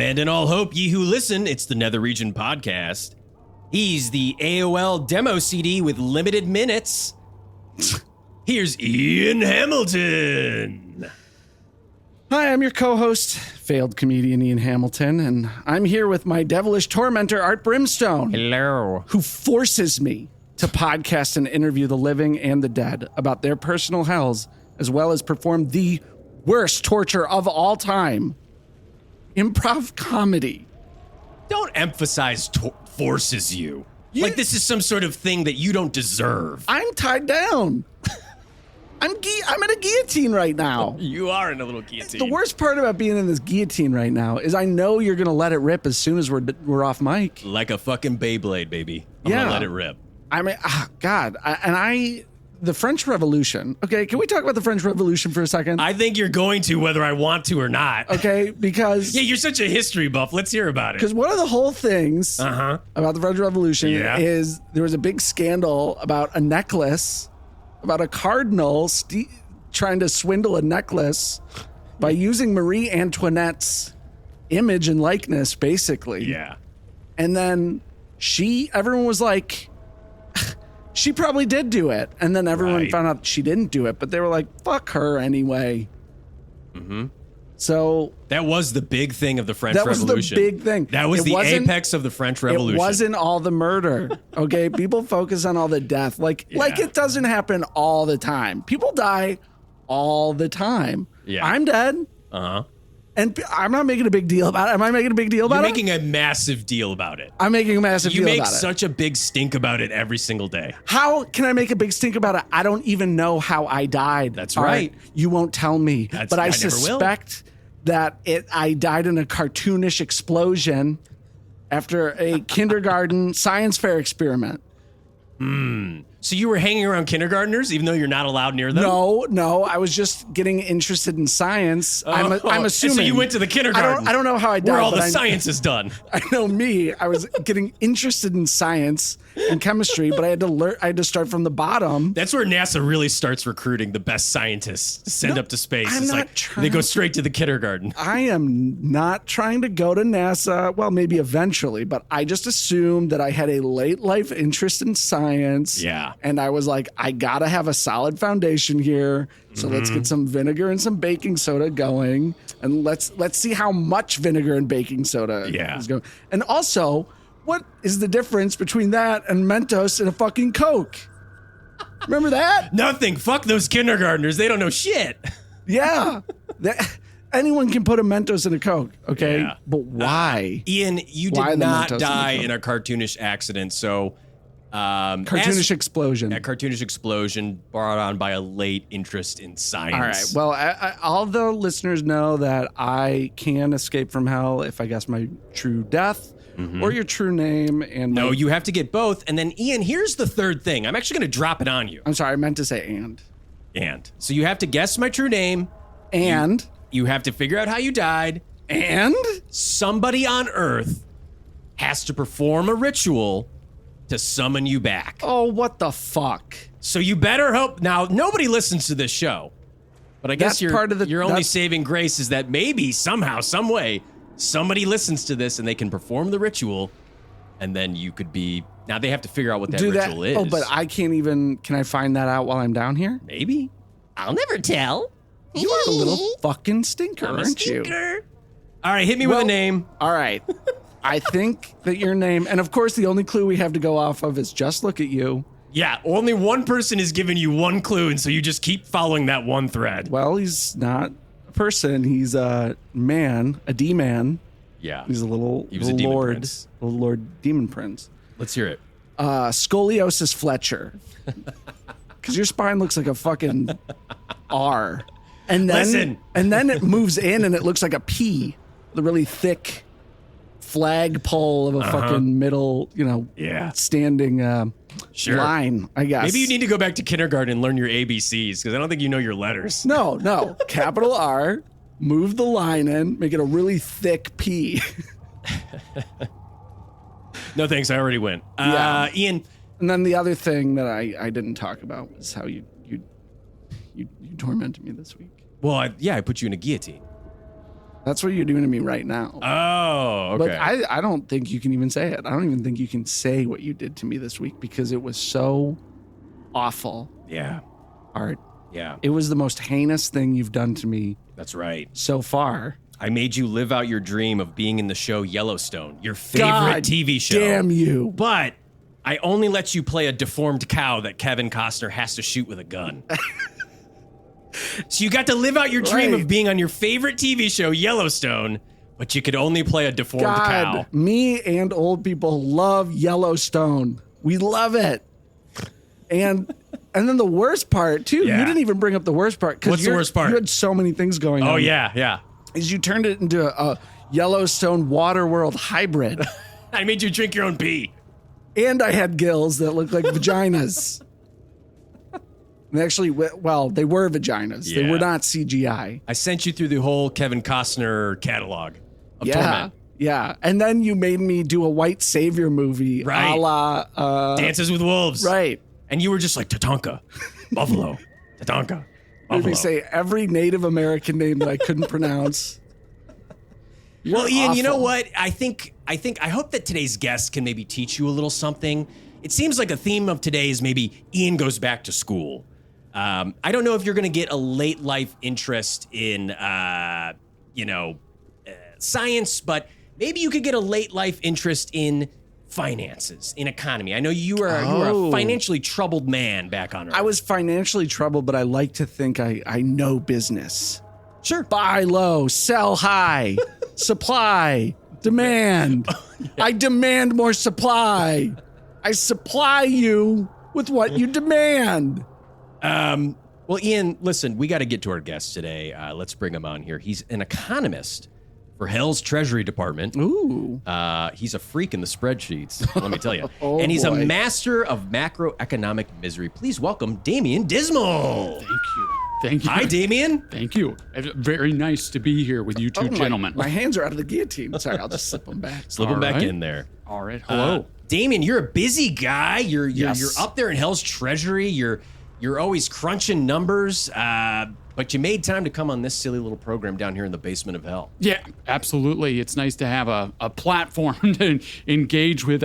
Abandon all hope, ye who listen. It's the Nether Region podcast. He's the AOL demo CD with limited minutes. Here's Ian Hamilton. Hi, I'm your co-host, failed comedian Ian Hamilton, and I'm here with my devilish tormentor, Art Brimstone. Hello. Who forces me to podcast and interview the living and the dead about their personal hells, as well as perform the worst torture of all time. Improv comedy. Don't emphasize forces you. Like this is some sort of thing that you don't deserve. I'm tied down. I'm in a guillotine right now. You are in a little guillotine. The worst part about being in this guillotine right now is I know you're going to let it rip as soon as we're off mic. Like a fucking Beyblade, baby. I'm gonna let it rip. I mean, God. The French Revolution. Okay, can we talk about the French Revolution for a second? I think you're going to, whether I want to or not. Okay, because... Yeah, you're such a history buff. Let's hear about it. Because one of the whole things about the French Revolution is there was a big scandal about a necklace, about a cardinal trying to swindle a necklace by using Marie Antoinette's image and likeness, basically. Yeah. And then everyone was like... She probably did do it. And then everyone found out she didn't do it, but they were like, fuck her anyway. Mm-hmm. So that was the big thing of the French Revolution. That was the big thing. That was the apex of the French Revolution. It wasn't all the murder. Okay. People focus on all the death. Like it doesn't happen all the time. People die all the time. Yeah. I'm dead. Uh-huh. And I'm not making a big deal about it. Am I making a big deal about it? You're making a massive deal about it. I'm making a massive deal about it. You make such a big stink about it every single day. How can I make a big stink about it? I don't even know how I died. That's right. You won't tell me. But I suspect that I died in a cartoonish explosion after a kindergarten science fair experiment. So you were hanging around kindergartners, even though you're not allowed near them? No. I was just getting interested in science. I'm assuming. And so you went to the kindergarten. I don't know how I died. Where all the science is done. I know me. I was getting interested in science and chemistry, but I had to start from the bottom. That's where NASA really starts recruiting the best scientists to send up to space. They go straight to the kindergarten. I am not trying to go to NASA. Well, maybe eventually, but I just assumed that I had a late life interest in science. Yeah. And I was like, I gotta have a solid foundation here. So let's get some vinegar and some baking soda going. And let's see how much vinegar and baking soda is going. And also, what is the difference between that and Mentos and a fucking Coke? Remember that? Nothing. Fuck those kindergartners. They don't know shit. Yeah. Anyone can put a Mentos in a Coke, okay? Yeah. But why? Ian, you did not die in a cartoonish accident, so... cartoonish explosion. A cartoonish explosion brought on by a late interest in science. All right. Well, all the listeners know that I can escape from hell if I guess my true death or your true name. And no, you have to get both. And then, Ian, here's the third thing. I'm actually going to drop it on you. I'm sorry. I meant to say and. And. So you have to guess my true name. And. You have to figure out how you died. And. Somebody on Earth has to perform a ritual to summon you back. Oh, what the fuck? So you better hope. Now, nobody listens to this show, but I guess your only saving grace is that maybe somehow, some way, somebody listens to this and they can perform the ritual, and then you could be. Now they have to figure out what that ritual is. Oh, but I can't even. Can I find that out while I'm down here? Maybe. I'll never tell. You are a little fucking stinker, aren't you? All right, hit me with a name. All right. I think that your name, and of course the only clue we have to go off of is just look at you. Yeah, only one person is giving you one clue, and so you just keep following that one thread. Well, he's not a person. He's a man, a D-man. Yeah. He's a little lord, little lord demon prince. Let's hear it. Scoliosis Fletcher. Because your spine looks like a fucking R. And then, and then it moves in and it looks like a P. The really thick flagpole of a fucking middle, standing line, I guess. Maybe you need to go back to kindergarten and learn your ABCs, because I don't think you know your letters. No. Capital R, move the line in, make it a really thick P. No thanks, I already went. Ian. And then the other thing that I didn't talk about was how you tormented me this week. Well, I put you in a guillotine. That's what you're doing to me right now. Oh, okay. But I don't think you can even say it. I don't even think you can say what you did to me this week because it was so awful. Yeah. Art. Yeah. It was the most heinous thing you've done to me. That's right. So far. I made you live out your dream of being in the show Yellowstone, your favorite TV show. Damn you. But I only let you play a deformed cow that Kevin Costner has to shoot with a gun. So you got to live out your dream of being on your favorite TV show, Yellowstone, but you could only play a deformed cow. Me and old people love Yellowstone. We love it. And then the worst part, too, you didn't even bring up the worst part. What's the worst part? You had so many things going on. Oh, yeah. Is you turned it into a Yellowstone Waterworld hybrid. I made you drink your own pee. And I had gills that looked like vaginas. And actually, well, they were vaginas. Yeah. They were not CGI. I sent you through the whole Kevin Costner catalog of torment. Yeah. And then you made me do a white savior movie a la... Dances with Wolves. Right. And you were just like, Tatanka, Buffalo, Tatanka, Let Buffalo. me say every Native American name that I couldn't pronounce. Well, Ian, you know what? I hope that today's guest can maybe teach you a little something. It seems like a theme of today is maybe Ian goes back to school. I don't know if you're going to get a late life interest in, science, but maybe you could get a late life interest in finances, in economy. I know you were a financially troubled man back on Earth. I was financially troubled, but I like to think I know business. Sure. Buy low, sell high, supply, demand. I demand more supply. I supply you with what you demand. Well, Ian, listen, we got to get to our guest today. Let's bring him on here. He's an economist for Hell's Treasury Department. Ooh. He's a freak in the spreadsheets, let me tell you. And he's a master of macroeconomic misery. Please welcome Damian Dismal. Thank you. Hi, Damian. Thank you. Very nice to be here with you two gentlemen. My hands are out of the guillotine. Sorry, I'll just slip them back. Slip them back in there. All right. Hello. Damian, you're a busy guy. You're up there in Hell's Treasury. You're always crunching numbers. But you made time to come on this silly little program down here in the basement of hell. Yeah, absolutely. It's nice to have a platform to engage with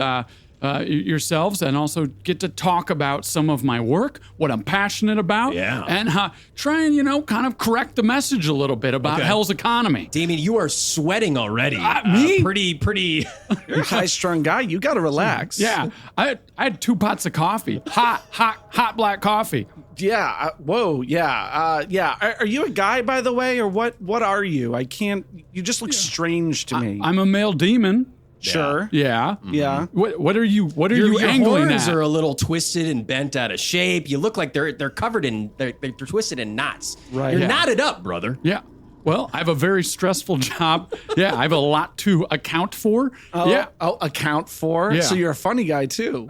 yourselves and also get to talk about some of my work, what I'm passionate about, and try and, kind of correct the message a little bit about Hell's economy. Damian, you are sweating already. Me? Pretty. You're a high-strung guy. You got to relax. Yeah, I had 2 pots of coffee, hot black coffee. Yeah. Whoa. Yeah. Are you a guy, by the way, or what? What are you? I can't. You just look strange to me. I'm a male demon. Sure. Yeah. Mm-hmm. Yeah. What are you angling at? Your horns are a little twisted and bent out of shape. You look like they're covered in they're twisted in knots. Right. You're knotted up, brother. Yeah. Well, I have a very stressful job. Yeah, I have a lot to account for. Account for? Yeah. So you're a funny guy too.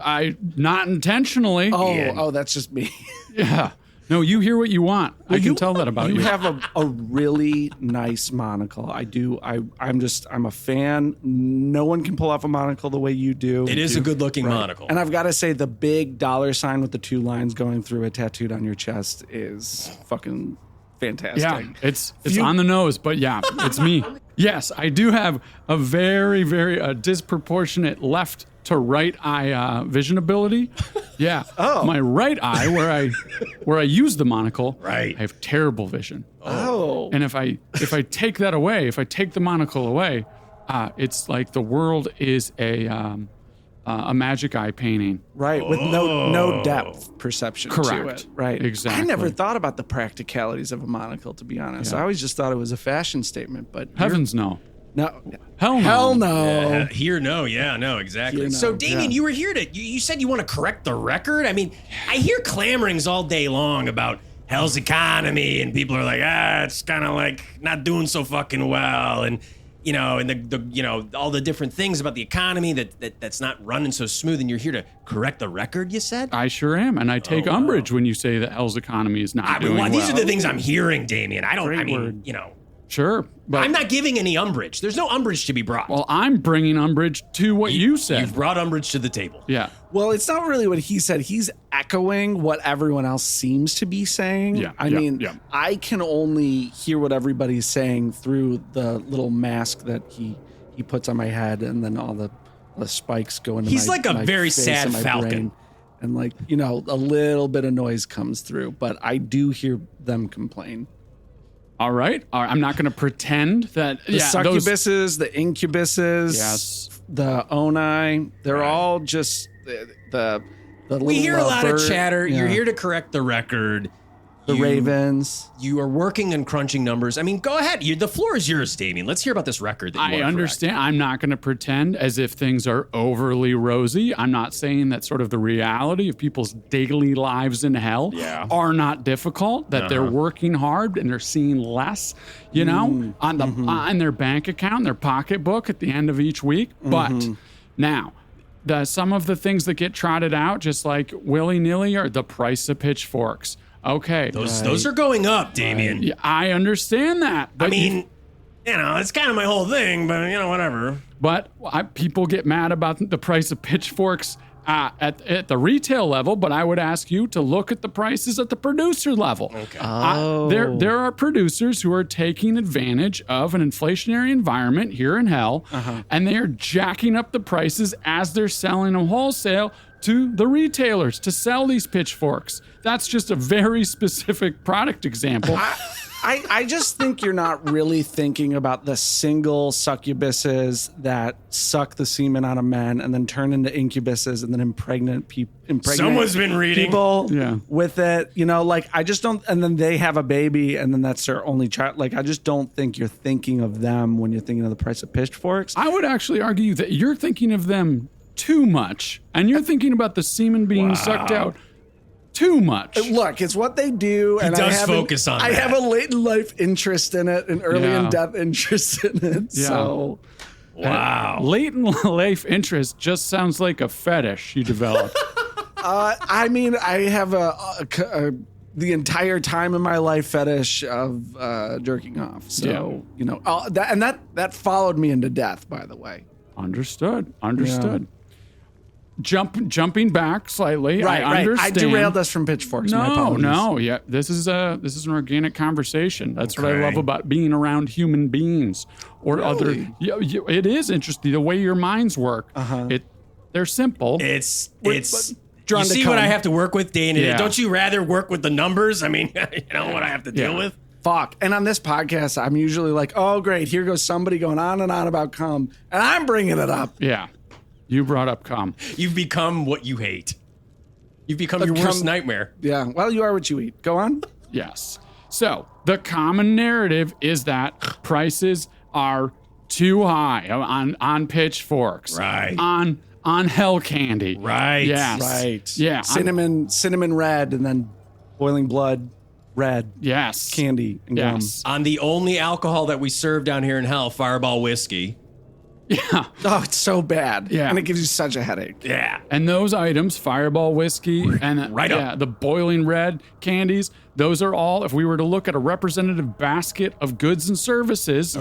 Not intentionally. Oh, that's just me. Yeah. No, you hear what you want. I can tell that about you. You have a really nice monocle. I do. I'm a fan. No one can pull off a monocle the way you do. It is a good looking monocle. And I've got to say, the big $sign with the 2 lines going through it tattooed on your chest is fucking fantastic. Yeah, it's on the nose, but yeah, it's me. Yes, I do have a very, very disproportionate left to right eye vision ability. Yeah. My right eye, where I use the monocle, right, I have terrible vision. Oh. And if I take that away, if I take the monocle away, it's like the world is a magic eye painting. Right, with no depth perception to it. Right. Exactly. I never thought about the practicalities of a monocle, to be honest. I always just thought it was a fashion statement, but heavens no. No. Hell no. Hell no. Yeah, here, no. Yeah, no, exactly. Here, no. So, Damian, you were here you said you want to correct the record? I mean, I hear clamorings all day long about Hell's economy, and people are like, it's kind of like not doing so fucking well. And, and all the different things about the economy that's not running so smooth. And you're here to correct the record, you said? I sure am. And I take umbrage when you say that Hell's economy is not doing well. These are the things I'm hearing, Damian. Sure. But I'm not giving any umbrage. There's no umbrage to be brought. Well, I'm bringing umbrage to what you said. You've brought umbrage to the table. Yeah. Well, it's not really what he said. He's echoing what everyone else seems to be saying. Yeah. I mean, I can only hear what everybody's saying through the little mask that he puts on my head, and then all the spikes go into He's my like a my very face sad and my falcon. brain. And like, you know, a little bit of noise comes through, but I do hear them complain. All right. I'm not going to pretend that The succubuses, the incubuses, the oni, they're all just the little We hear a lot bird, of chatter. yeah. You're here to correct the record. The ravens. You are working and crunching numbers. I mean, go ahead. The floor is yours, Damian. Let's hear about this record that you I understand. I'm not going to pretend as if things are overly rosy. I'm not saying that sort of the reality of people's daily lives in hell are not difficult, that they're working hard and they're seeing less, you know, on the on their bank account, their pocketbook at the end of each week. But now, some of the things that get trotted out just like willy-nilly are the price of pitchforks. Okay. Those are going up, Damian. Yeah, I understand that. But I mean, it's kind of my whole thing, but, whatever. But people get mad about the price of pitchforks at the retail level, but I would ask you to look at the prices at the producer level. Okay. There are producers who are taking advantage of an inflationary environment here in hell, and they are jacking up the prices as they're selling them wholesale to the retailers to sell these pitchforks. That's just a very specific product example. I just think you're not really thinking about the single succubuses that suck the semen out of men and then turn into incubuses and then impregnate Someone's been reading. people with it. Like I just don't. And then they have a baby and then that's their only child. Like I just don't think you're thinking of them when you're thinking of the price of pitchforks. I would actually argue that you're thinking of them too much, and you're thinking about the semen being sucked out too much. Look, it's what they do, and he does focus on I that. have a latent life interest in it, an early in death interest in it. Yeah. So, latent life interest just sounds like a fetish you developed. I mean, I have the entire time in my life fetish of jerking off. So that followed me into death. By the way, Understood. Jumping back slightly, right. I understand. I derailed us from pitchforks. My apologies. Yeah. This is an organic conversation. That's what I love about being around human beings or other. Yeah, it is interesting the way your minds work. They're simple. It's drawn you to see come. what I have to work with day in and day. Yeah. Don't you rather work with the numbers? I mean, what I have to deal with. Fuck. And on this podcast, I'm usually like, oh, great. Here goes somebody going on and on about cum. And I'm bringing it up. Yeah. You brought up cum. You've become what you hate. You've become your worst nightmare. Yeah. Well, you are what you eat. Go on. Yes. So the common narrative is that prices are too high on pitchforks. Right. On hell candy. Right. Yes. Right. Yeah. Cinnamon red and then boiling blood red. Yes. Candy and gum. On the only alcohol that we serve down here in hell, Fireball whiskey. Yeah. Oh, it's so bad. Yeah. And it gives you such a headache. Yeah. And those items, Fireball whiskey and the boiling red candies, those are all, if we were to look at a representative basket of goods and services,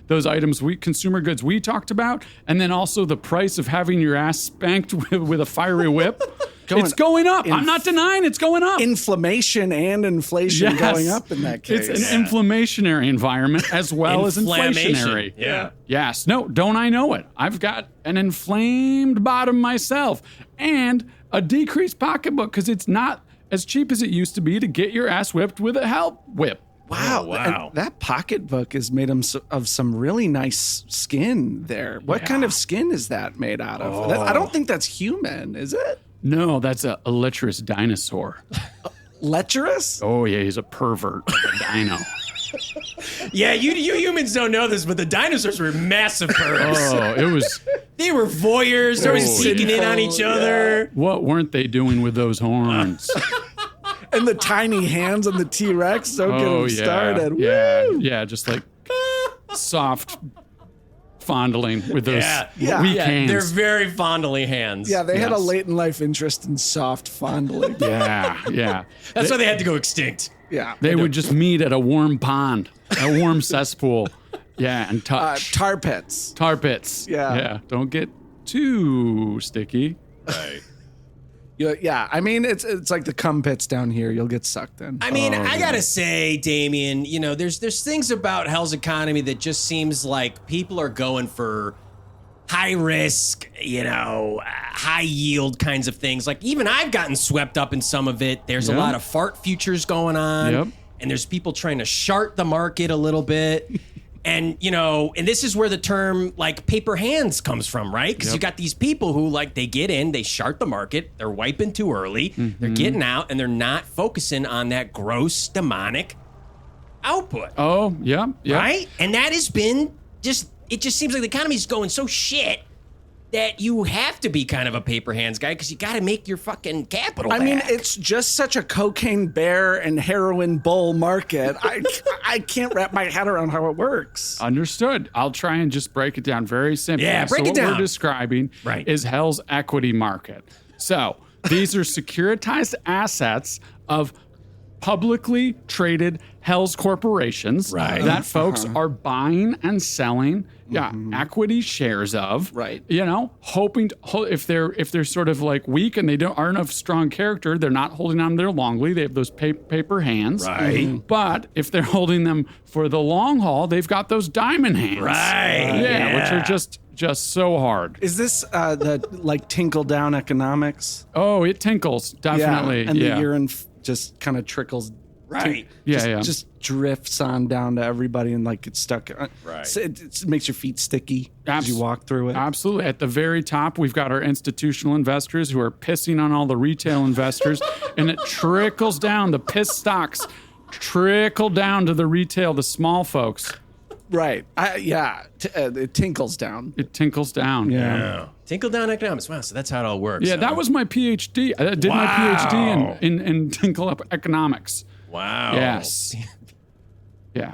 those items, consumer goods we talked about, and then also the price of having your ass spanked with a fiery whip. It's going up. I'm not denying it's going up. Inflammation and inflation going up in that case. It's an inflammationary environment as well as inflationary. Yeah. Yes. No, don't I know it? I've got an inflamed bottom myself and a decreased pocketbook because it's not as cheap as it used to be to get your ass whipped with a hell whip. Wow. And that pocketbook is made of some really nice skin there. What kind of skin is that made out of? I don't think that's human, is it? No, that's a lecherous dinosaur. Lecherous? Oh, yeah, he's a pervert of a dino. Yeah, you humans don't know this, but the dinosaurs were massive pervs. Oh, it was... They were voyeurs. They were sneaking in on each other. What weren't they doing with those horns? And the tiny hands on the T-Rex. Don't get them started. Yeah, Woo! yeah, just like soft fondling with those weak hands. They're very fondly hands. Yeah, they had a latent life interest in soft fondling. Yeah. That's why they had to go extinct. Yeah. They would just meet at a warm pond. A warm cesspool. Yeah, and touch. Tar pits. Tar pits. Yeah. Don't get too sticky. Right. Yeah, I mean, it's like the cum pits down here. You'll get sucked in. I mean, I gotta say, Damian, there's things about Hell's Economy that just seems like people are going for high risk, high yield kinds of things. Like even I've gotten swept up in some of it. There's a lot of fart futures going on, and there's people trying to shart the market a little bit. And, and this is where the term like paper hands comes from, right? Because you got these people who they get in, they shart the market, they're wiping too early, they're getting out, and they're not focusing on that gross demonic output. Oh, yeah. Right? And that has been it just seems like the economy's going so shit that you have to be kind of a paper hands guy because you got to make your fucking capital back. I mean, it's just such a cocaine bear and heroin bull market. I can't wrap my head around how it works. Understood. I'll try and just break it down very simply. Yeah, break it down. What we're describing is Hell's equity market. So these are securitized assets of publicly traded Hell's corporations that folks are buying and selling equity shares of, hoping to, if they're sort of like weak and they aren't of strong character, they're not holding on there longly. They have those paper hands, but if they're holding them for the long haul, they've got those diamond hands, which are just so hard. Is this the Tinkle down economics? Oh, it tinkles definitely, and the urine just kind of trickles. Just drifts on down to everybody and gets stuck. So it makes your feet sticky as you walk through it. Absolutely. At the very top, we've got our institutional investors who are pissing on all the retail investors, and it trickles down. The piss stocks trickle down to the retail, the small folks. Right. It tinkles down. It tinkles down. Yeah. Tinkle down economics. Wow. So that's how it all works. Yeah, that was my PhD. I did my PhD in tinkle up economics. Wow. Yes. Yeah.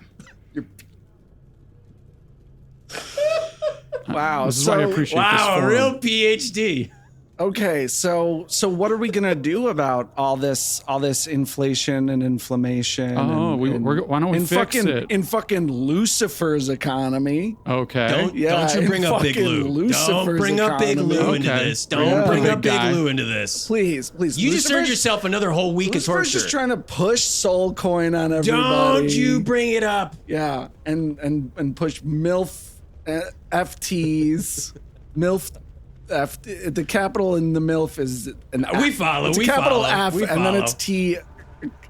Wow. This is why I appreciate this forum. Real PhD. Okay, so what are we gonna do about all this inflation and inflammation? Why don't we fix it in fucking Lucifer's economy? Okay. Don't you bring up Big Lou. Don't bring up Big Lou into this. Don't bring up Big Lou into this. Please. You just earned yourself another whole week of torture. Lucifer's just trying to push Soul Coin on everybody. Don't you bring it up. Yeah, and push MILF FTs, MILF. The capital in the MILF is an F. We follow. It's a capital F, and then it's T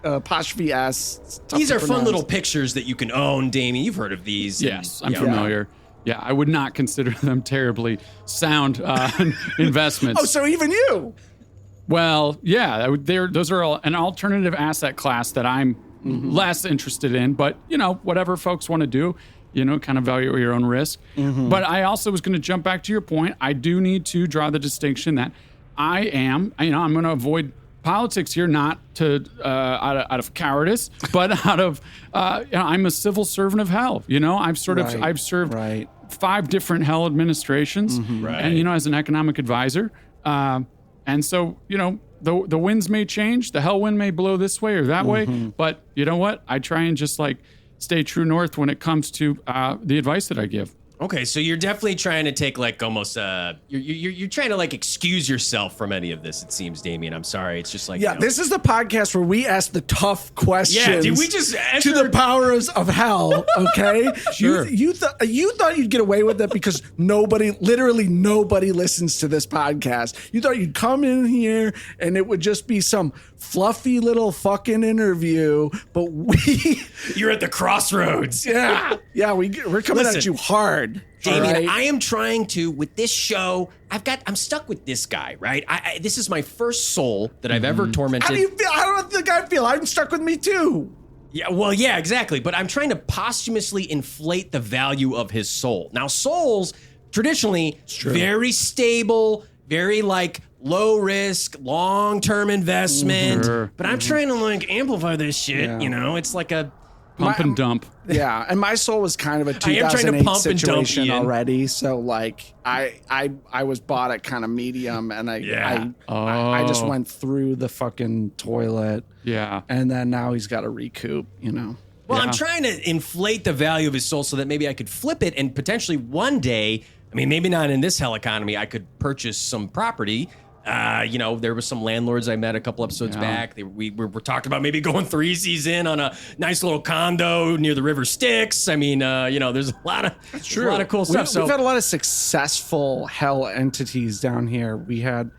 apostrophe S. These are fun little pictures that you can own, Damian. You've heard of these. Yes, I'm familiar. Yeah, I would not consider them terribly sound investments. Oh, so even you? Well, yeah, those are an alternative asset class that I'm less interested in, but whatever folks want to do. Kind of value your own risk. But I also was going to jump back to your point. I do need to draw the distinction that I'm going to avoid politics here, not to out of cowardice, but out of I'm a civil servant of hell. I've served 5 different hell administrations, and as an economic advisor, and so the winds may change, the hell wind may blow this way or that way, but you know what? I try and just stay true north when it comes to the advice that I give. Okay, so you're definitely trying to take almost you're trying to excuse yourself from any of this. It seems, Damian. I'm sorry. It's just this is the podcast where we ask the tough questions. Yeah, did we just to the powers of hell? Okay, sure. You thought you'd get away with it because literally nobody listens to this podcast. You thought you'd come in here and it would just be some fluffy little fucking interview, but you're at the crossroads. Yeah, we're coming at you hard. Damian, right? I am trying to, with this show, I'm stuck with this guy, right? This is my first soul that I've ever tormented. How do you feel? I don't think I feel. I'm stuck with me too. Yeah, well, yeah, exactly. But I'm trying to posthumously inflate the value of his soul. Now, souls, traditionally, very stable, very low risk, long-term investment. But I'm trying to amplify this shit, It's like a pump and dump. Yeah, and my soul was kind of a 2008 situation already. So I was bought at kind of medium, and I just went through the fucking toilet. Yeah, and then now he's got to recoup. Well, I'm trying to inflate the value of his soul so that maybe I could flip it and potentially one day, I mean, maybe not in this hell economy, I could purchase some property. There was some landlords I met a couple episodes back. We talked about maybe going 3 seas in on a nice little condo near the River Styx. I mean, there's a lot of cool stuff. We've had a lot of successful hell entities down here. We had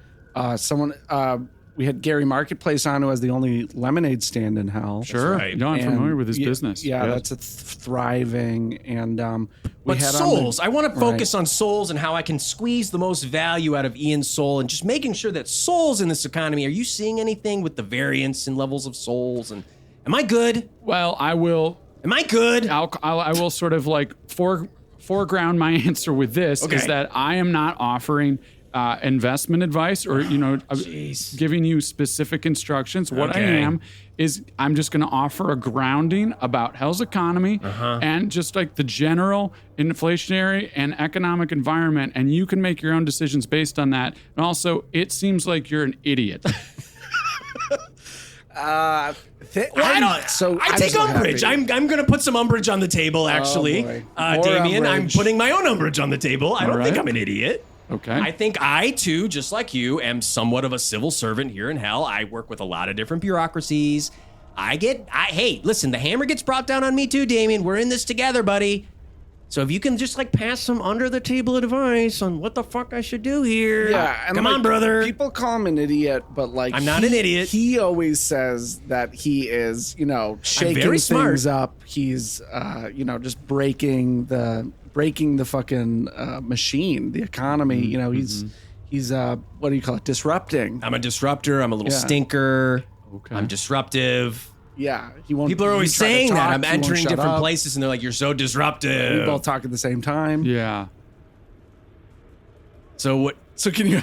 we had Gary Marketplace on, who has the only lemonade stand in hell. Sure. Right. No, I'm familiar with his business. Yeah, that's thriving. And but souls, I want to focus on souls and how I can squeeze the most value out of Ian's soul and just making sure that souls in this economy, are you seeing anything with the variance in levels of souls? And am I good? Well, I will. Am I good? I will sort of like foreground my answer with this is that I am not offering investment advice or, giving you specific instructions. What I am is I'm just going to offer a grounding about hell's economy and just like the general inflationary and economic environment. And you can make your own decisions based on that. And also, it seems like you're an idiot. I take umbrage. I'm going to put some umbrage on the table, actually. Damian, I'm putting my own umbrage on the table. I don't think I'm an idiot. Okay. I think I, too, just like you, am somewhat of a civil servant here in hell. I work with a lot of different bureaucracies. Hey, listen, the hammer gets brought down on me, too, Damian. We're in this together, buddy. So if you can just pass some under the table advice on what the fuck I should do here. Yeah. And come on, brother. People call him an idiot, but I'm not an idiot. He always says that he is, shaking things up. He's, just breaking the fucking machine, the economy. He's what do you call it? Disrupting. I'm a disruptor. I'm a little stinker. Okay. I'm disruptive. Yeah, he won't. People are always saying that. I'm entering different places, and they're like, "You're so disruptive." We both talk at the same time. Yeah. So what? So can you?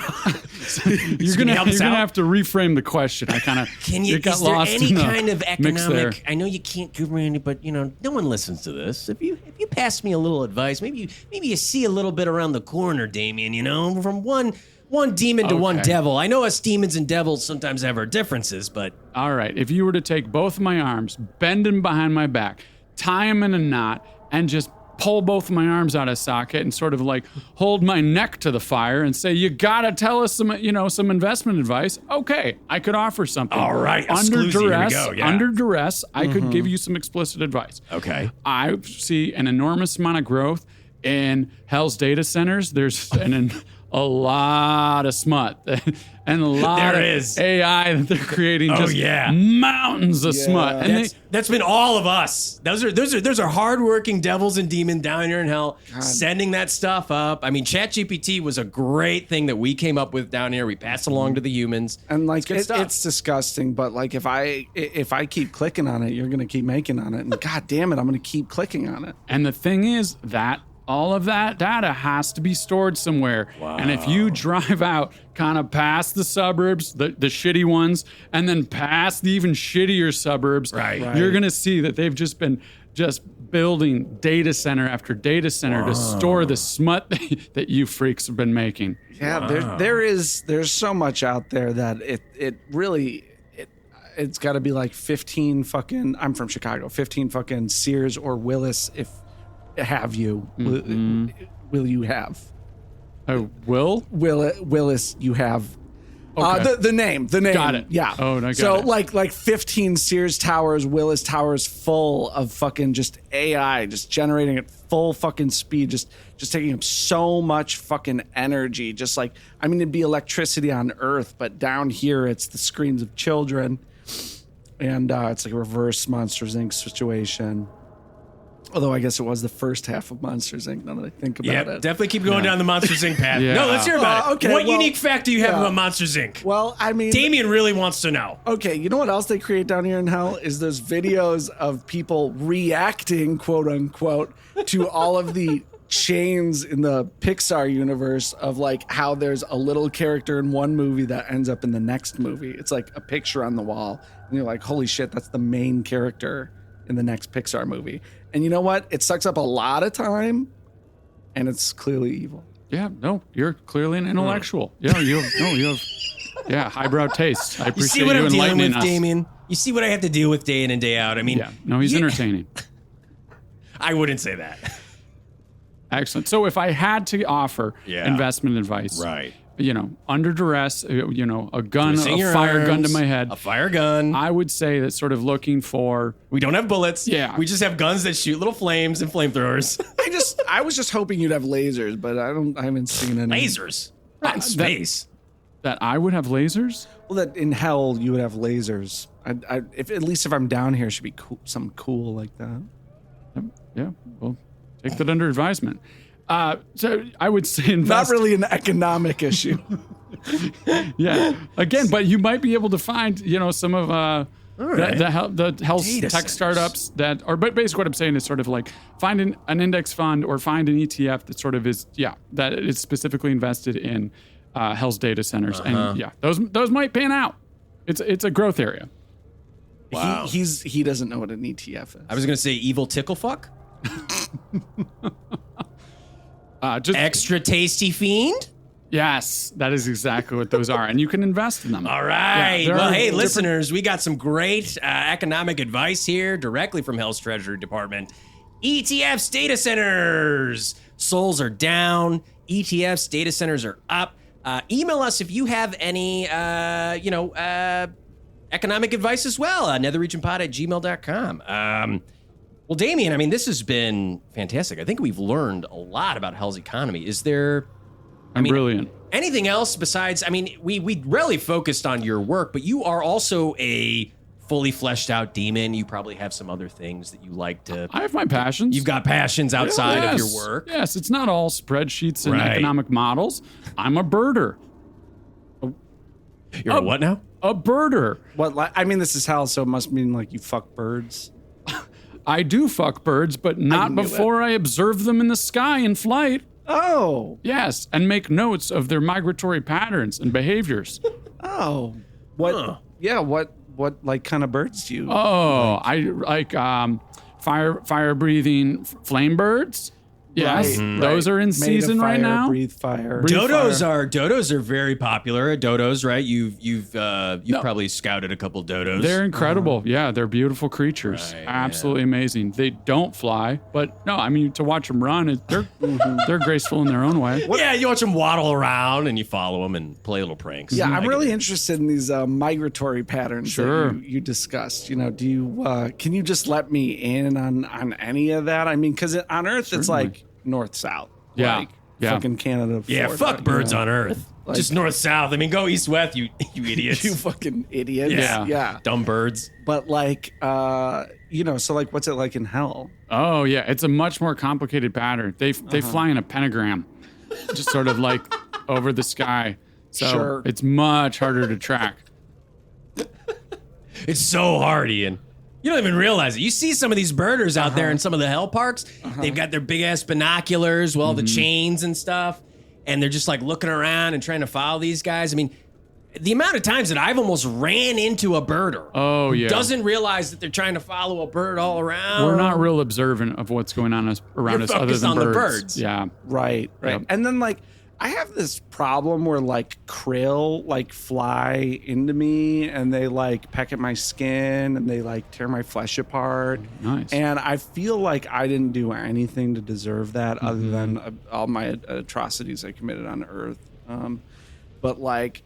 You're gonna have to reframe the question. I kind of is there any kind of economic? I know you can't give me any, but no one listens to this. If you pass me a little advice, maybe you see a little bit around the corner, Damian. From one demon to one devil. I know us demons and devils sometimes have our differences, but all right. If you were to take both of my arms, bend them behind my back, tie them in a knot, and just pull both of my arms out of socket and sort of hold my neck to the fire and say, you gotta tell us some investment advice. Okay, I could offer something. All right, under duress. Here we go. Yeah. Under duress, I could give you some explicit advice. Okay. I see an enormous amount of growth in Hell's data centers. There's a lot of smut and a lot of AI that they're creating. Mountains of smut. And that's been all of us. Those are hardworking devils and demons down here in hell sending that stuff up. I mean, ChatGPT was a great thing that we came up with down here. We passed along to the humans. And it's disgusting, but if I keep clicking on it, you're gonna keep making on it. And god damn it, I'm gonna keep clicking on it. And the thing is that all of that data has to be stored somewhere. Wow. And if you drive out kind of past the suburbs, the shitty ones, and then past the even shittier suburbs, you're going to see that they've just been building data center after data center to store the smut that you freaks have been making. Yeah, there's so much out there that it's got to be 15 fucking, I'm from Chicago, 15 fucking Sears or Willis have you. Will you have? Willis, you have. Okay. The name. Got it. Yeah. Oh, no, so like 15 Sears towers, Willis towers full of fucking just AI, just generating at full fucking speed, just taking up so much fucking energy. It'd be electricity on Earth, but down here it's the screams of children. And it's like a reverse Monsters, Inc. situation. Although I guess it was the first half of Monsters, Inc. Now that I think about it. Definitely keep going down the Monsters, Inc. path. No, let's hear about it. Okay, what unique fact do you have about Monsters, Inc.? Well, I mean, Damian really wants to know. Okay, you know what else they create down here in hell is those videos of people reacting, quote unquote, to all of the chains in the Pixar universe of how there's a little character in one movie that ends up in the next movie. It's like a picture on the wall, and you're like, holy shit, that's the main character in the next Pixar movie. And you know what? It sucks up a lot of time, and it's clearly evil. Yeah, no, you're clearly an intellectual. Yeah, you have Yeah, highbrow taste. I You appreciate see what you I'm dealing enlightening with, us. Damian? You see what I have to deal with day in and day out? I mean, Yeah, no, he's entertaining. I wouldn't say that. Excellent. So if I had to offer investment advice, Right. Under duress, a gun, Twisting a your fire gun to arms, my head, a fire gun. I would say that sort of looking for. We don't have bullets. Yeah. We just have guns that shoot little flames and flamethrowers. I was just hoping you'd have lasers, but I haven't seen any Lasers. Not in space. That I would have lasers? Well, that in hell you would have lasers. If at least if I'm down here, it should be cool, something cool like that. Yeah. Well, take that under advisement. So I would say invest. Not really an economic issue. Yeah. Again, but you might be able to find, some of the health tech startups that, but basically what I'm saying is sort of like find an index fund or find an ETF that sort of is, that is specifically invested in Hell's data centers. And those might pan out. It's a growth area. Wow. He doesn't know what an ETF is. I was going to say evil tickle fuck. Just Extra tasty fiend. Yes, that is exactly what those are. And you can invest in them. All right. Yeah, Well, hey, listeners, we got some great economic advice here directly from Hell's Treasury Department. ETFs, data centers. Souls are down. ETFs, data centers are up. Email us if you have any, economic advice as well. netherregionpod@gmail.com. Well, Damian, I mean, this has been fantastic. I think we've learned a lot about Hell's economy. Is there... Brilliant. Anything else besides, we really focused on your work, but you are also a fully fleshed out demon. You probably have some other things that you like to... I have my passions. You've got passions outside of your work. Yes, it's not all spreadsheets and economic models. I'm a birder. You're a what now? A birder. What? I mean, this is hell, so it must mean like you fuck birds. I do fuck birds, but not before I observe them in the sky in flight. Oh. Yes, and make notes of their migratory patterns and behaviors. Oh. What? Huh. Yeah, what like kind of birds do you I like fire-breathing flame birds. Yes, those are in season right now. Breathe fire. Dodos are very popular at Dodos, right? You've probably scouted a couple dodos. They're incredible. Yeah, they're beautiful creatures. Right, absolutely amazing. They don't fly, but no, I mean to watch them run, they're graceful in their own way. Yeah, you watch them waddle around and you follow them and play little pranks. Yeah, I'm really interested in these migratory patterns that you discussed. Do you can you just let me in on any of that? I mean, because on Earth it's like north-south. Yeah. Fucking Canada. Yeah, Florida, fuck birds on Earth. Like, just north-south. I mean, go east-west, you idiots. You fucking idiots. Yeah. Dumb birds. But so like what's it like in hell? Oh, yeah. It's a much more complicated pattern. They fly in a pentagram, just sort of like over the sky. So it's much harder to track. It's so hard, Ian. You don't even realize it. You see some of these birders out there in some of the hell parks. They've got their big ass binoculars with all the chains and stuff. And they're just like looking around and trying to follow these guys. I mean, the amount of times that I've almost ran into a birder who doesn't realize that they're trying to follow a bird all around. We're not real observant of what's going on around us other than on birds. The birds. Yeah. Right. Yep. And then I have this problem where krill fly into me and they peck at my skin and they tear my flesh apart. Nice. And I feel like I didn't do anything to deserve that other than all my atrocities I committed on Earth. But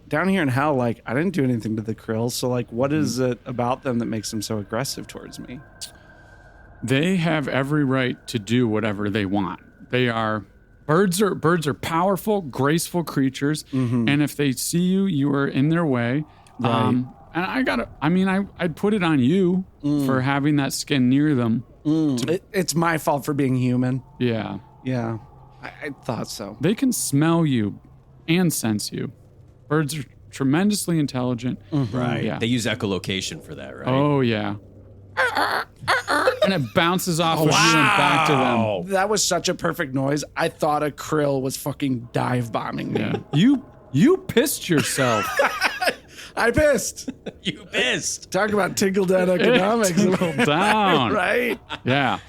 down here in hell, I didn't do anything to the krill. So what is it about them that makes them so aggressive towards me? They have every right to do whatever they want. Birds are powerful, graceful creatures, and if they see you, you are in their way. Right. And I'd put it on you for having that skin near them. It's my fault for being human. Yeah. Yeah. I thought so. They can smell you and sense you. Birds are tremendously intelligent. Right. Yeah. They use echolocation for that, right? Oh, yeah. And it bounces off of you and back to them. That was such a perfect noise. I thought a krill was fucking dive bombing me. Yeah. You pissed yourself. I pissed. You pissed. Talk about Tinkle down economics. Tinkle down. Right? Yeah.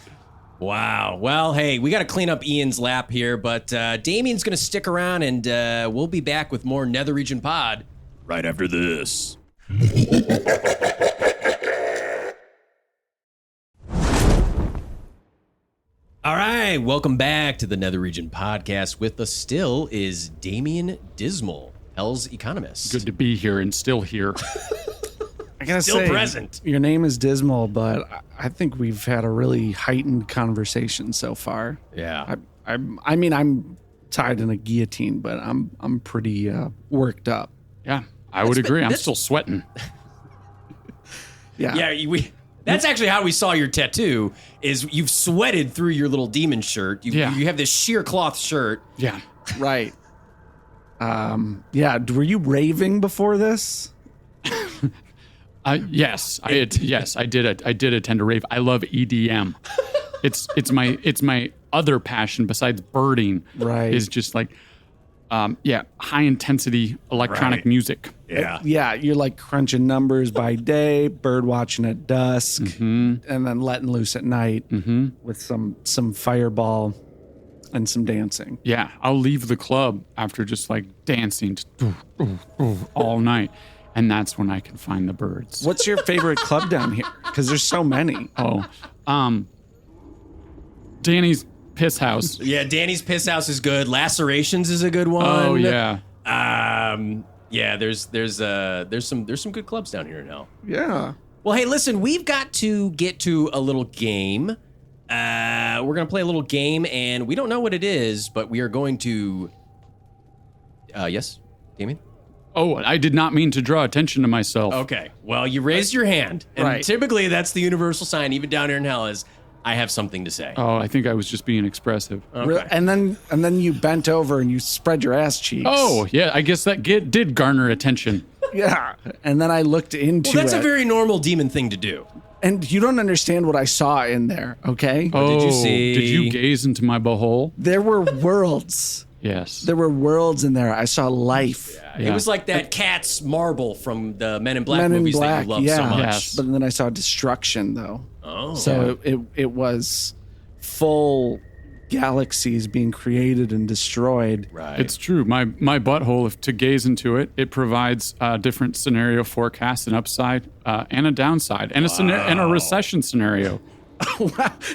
Wow. Well, hey, we got to clean up Ian's lap here, but Damian's going to stick around and we'll be back with more Nether Region Pod right after this. All right, welcome back to the Nether Region podcast. With us still is Damian Dismal, Hell's Economist. Good to be here and still here. I gotta Still say, present. Your name is Dismal, but I think we've had a really heightened conversation so far. Yeah. I mean, I'm tied in a guillotine, but I'm pretty worked up. Yeah, I would agree. I'm still sweating. Yeah. Yeah, that's actually how we saw your tattoo, is you've sweated through your little demon shirt. You have this sheer cloth shirt. Yeah. Right. Yeah. Were you raving before this? Yes, I did. I did attend a rave. I love EDM. It's my other passion besides birding. Right. Is just like, high intensity electronic music. Yeah. Yeah. You're like crunching numbers by day, bird watching at dusk, and then letting loose at night with some fireball and some dancing. Yeah, I'll leave the club after just like dancing all night. And that's when I can find the birds. What's your favorite club down here? Because there's so many. Danny's Piss House. Yeah, Danny's Piss House is good. Lacerations is a good one. Oh yeah. Yeah, there's some good clubs down here now. Yeah. Well, hey, listen, we've got to get to a little game. We're gonna play a little game, and we don't know what it is, but we are going to. Yes, Damian? Oh, I did not mean to draw attention to myself. Okay. Well, you raised your hand, and Right. typically that's the universal sign, even down here in hell, is I have something to say. Oh, I think I was just being expressive. Okay. And then you bent over and you spread your ass cheeks. Oh, yeah, I guess that did garner attention. Yeah. And then I looked into Well, that's it. a very normal demon thing to do. And you don't understand what I saw in there, okay? What did you see? Did you gaze into my butthole? There were worlds. Yes. There were worlds in there. I saw life. It was like that cat's marble from the Men in Black Men in movies Black, that you love yeah. so much. Yes. But then I saw destruction, though. Oh. So it was full galaxies being created and destroyed. Right. It's true. My butthole, if to gaze into it, it provides different scenario forecasts, an upside and a downside, and a recession scenario.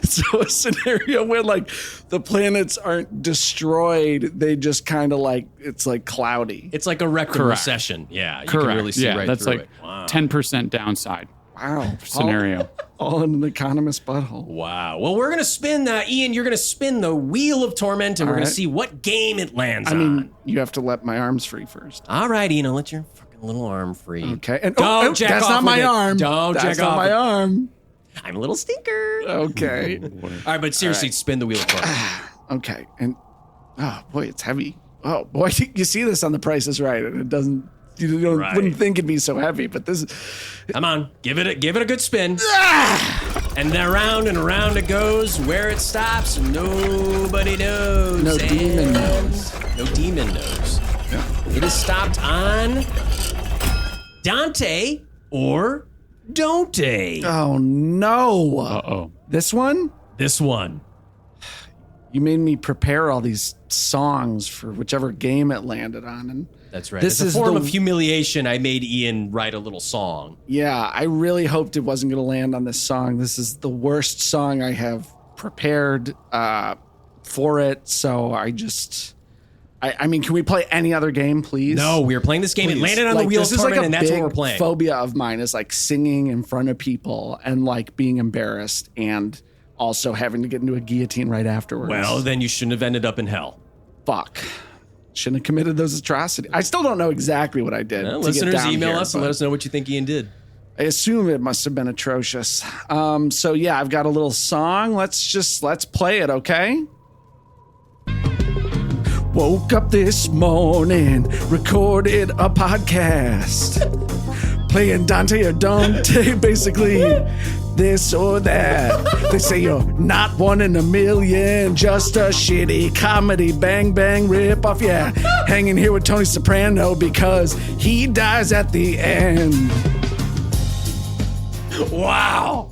So a scenario where like the planets aren't destroyed, they just kind of like, it's like cloudy. It's like a record recession. Yeah. You can really see right that's through like it. Wow. 10% downside Wow. scenario. All in an economist butthole. Wow. Well, we're going to spin, Ian, you're going to spin the wheel of torment, and we're going to see what game it lands I on. mean, you have to let my arms free first. All right, Ian, I'll let your fucking little arm free. Okay. And Don't jack that's off not with my it. arm. Don't that's jack not off my with- arm. I'm a little stinker. Okay. All right, but seriously, spin the wheel of torment. Okay. And oh boy, it's heavy. Oh boy, you see this on The Price is Right, and it doesn't. You don't, Right. wouldn't think it'd be so heavy, but this is. Come on, give it a good spin. And then around and around it goes. Where it stops, nobody knows. No demon knows. No demon knows. It is stopped on Dante or Don't-a. Oh no! Uh-oh. This one? This one. You made me prepare all these songs for whichever game it landed on, and That's right. This As is a form the- of humiliation, I made Ian write a little song. yeah, I really hoped it wasn't going to land on this song. This is the worst song I have prepared for it, so I mean, can we play any other game, please? No, we are playing this game. Please. It landed on the wheel of this is like torment, a and that's what big we're playing. phobia of mine is like singing in front of people and like being embarrassed and also having to get into a guillotine right afterwards. Well, then you shouldn't have ended up in hell. Fuck. Shouldn't have committed those atrocities. I still don't know exactly what I did. to get Listeners, down email here, us and but let us know what you think Ian did. I assume it must have been atrocious. So yeah, I've got a little song. Let's play it, okay? Woke up this morning, recorded a podcast. Playing Dante or Dante, basically this or that. They say you're not one in a million, just a shitty comedy bang bang rip off. Yeah, hanging here with Tony Soprano because he dies at the end. Wow.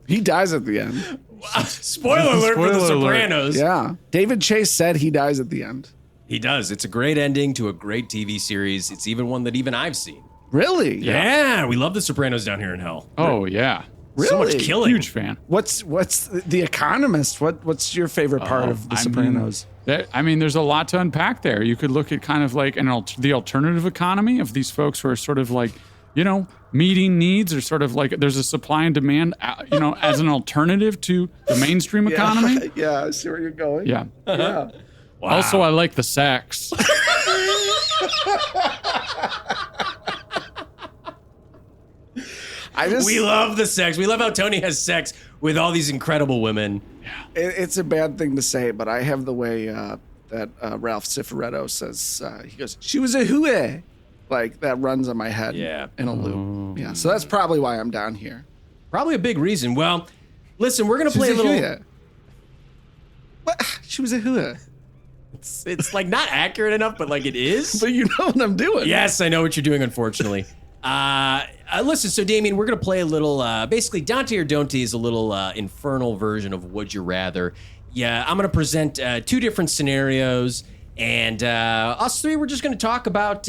He dies at the end. Spoiler alert for The Spoiler alert. Sopranos. Yeah. David Chase said he dies at the end. He does. It's a great ending to a great TV series. It's even one that even I've seen. Really? Yeah, we love The Sopranos down here in hell. Oh, yeah. Really? So much killing. Huge fan. What's The Economist? What's your favorite part of The Sopranos? There's a lot to unpack there. You could look at kind of like the alternative economy of these folks who are sort of like, meeting needs, or sort of like there's a supply and demand, as an alternative to the mainstream economy. Yeah, I see where you're going. Yeah. Yeah. Wow. Also, I like the sex. We love the sex. We love how Tony has sex with all these incredible women. Yeah. It's a bad thing to say, but I have the way that Ralph Cifaretto says, he goes, she was a hooey. Like, that runs in my head in a loop. Yeah, so that's probably why I'm down here. Probably a big reason. Well, listen, we're going to play a little... Hooey. What? She was a hooey. It's like not accurate enough, but like it is. But you know what I'm doing. Yes, I know what you're doing, unfortunately. Listen, so Damian, we're going to play a little, basically Dante or Don't is a little infernal version of Would You Rather. Yeah, I'm going to present 2 different scenarios, and us 3, we're just going to talk about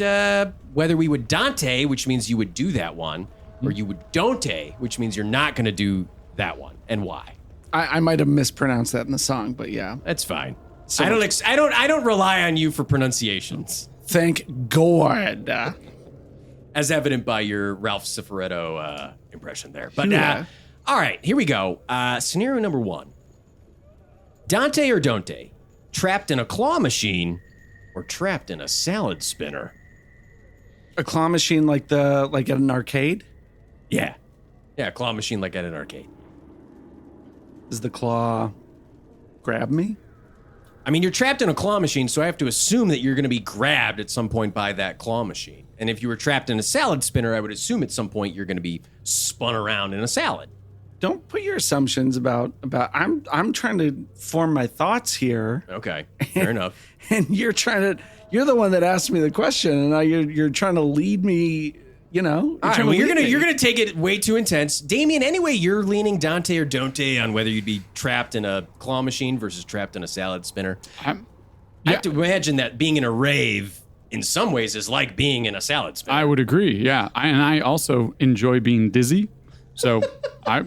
whether we would Dante, which means you would do that one, or you would Don't, which means you're not going to do that one, and why. I might have mispronounced that in the song, but yeah. That's fine. So I don't rely on you for pronunciations. Thank God. As evident by your Ralph Cifaretto impression there. But all right, here we go. Scenario number 1. Dante or Don't, trapped in a claw machine or trapped in a salad spinner? A claw machine like at an arcade? Yeah. Yeah, a claw machine like at an arcade. Does the claw grab me? I mean, you're trapped in a claw machine, so I have to assume that you're going to be grabbed at some point by that claw machine. And if you were trapped in a salad spinner, I would assume at some point you're going to be spun around in a salad. Don't put your assumptions about I'm trying to form my thoughts here. Okay, fair enough. And you're the one that asked me the question, and now you're trying to lead me. All right, well, you're gonna take it way too intense, Damian. Anyway, you're leaning Dante or Don't on whether you'd be trapped in a claw machine versus trapped in a salad spinner. I have to imagine that being in a rave, in some ways, is like being in a salad spinner. I would agree. Yeah, I also enjoy being dizzy, so I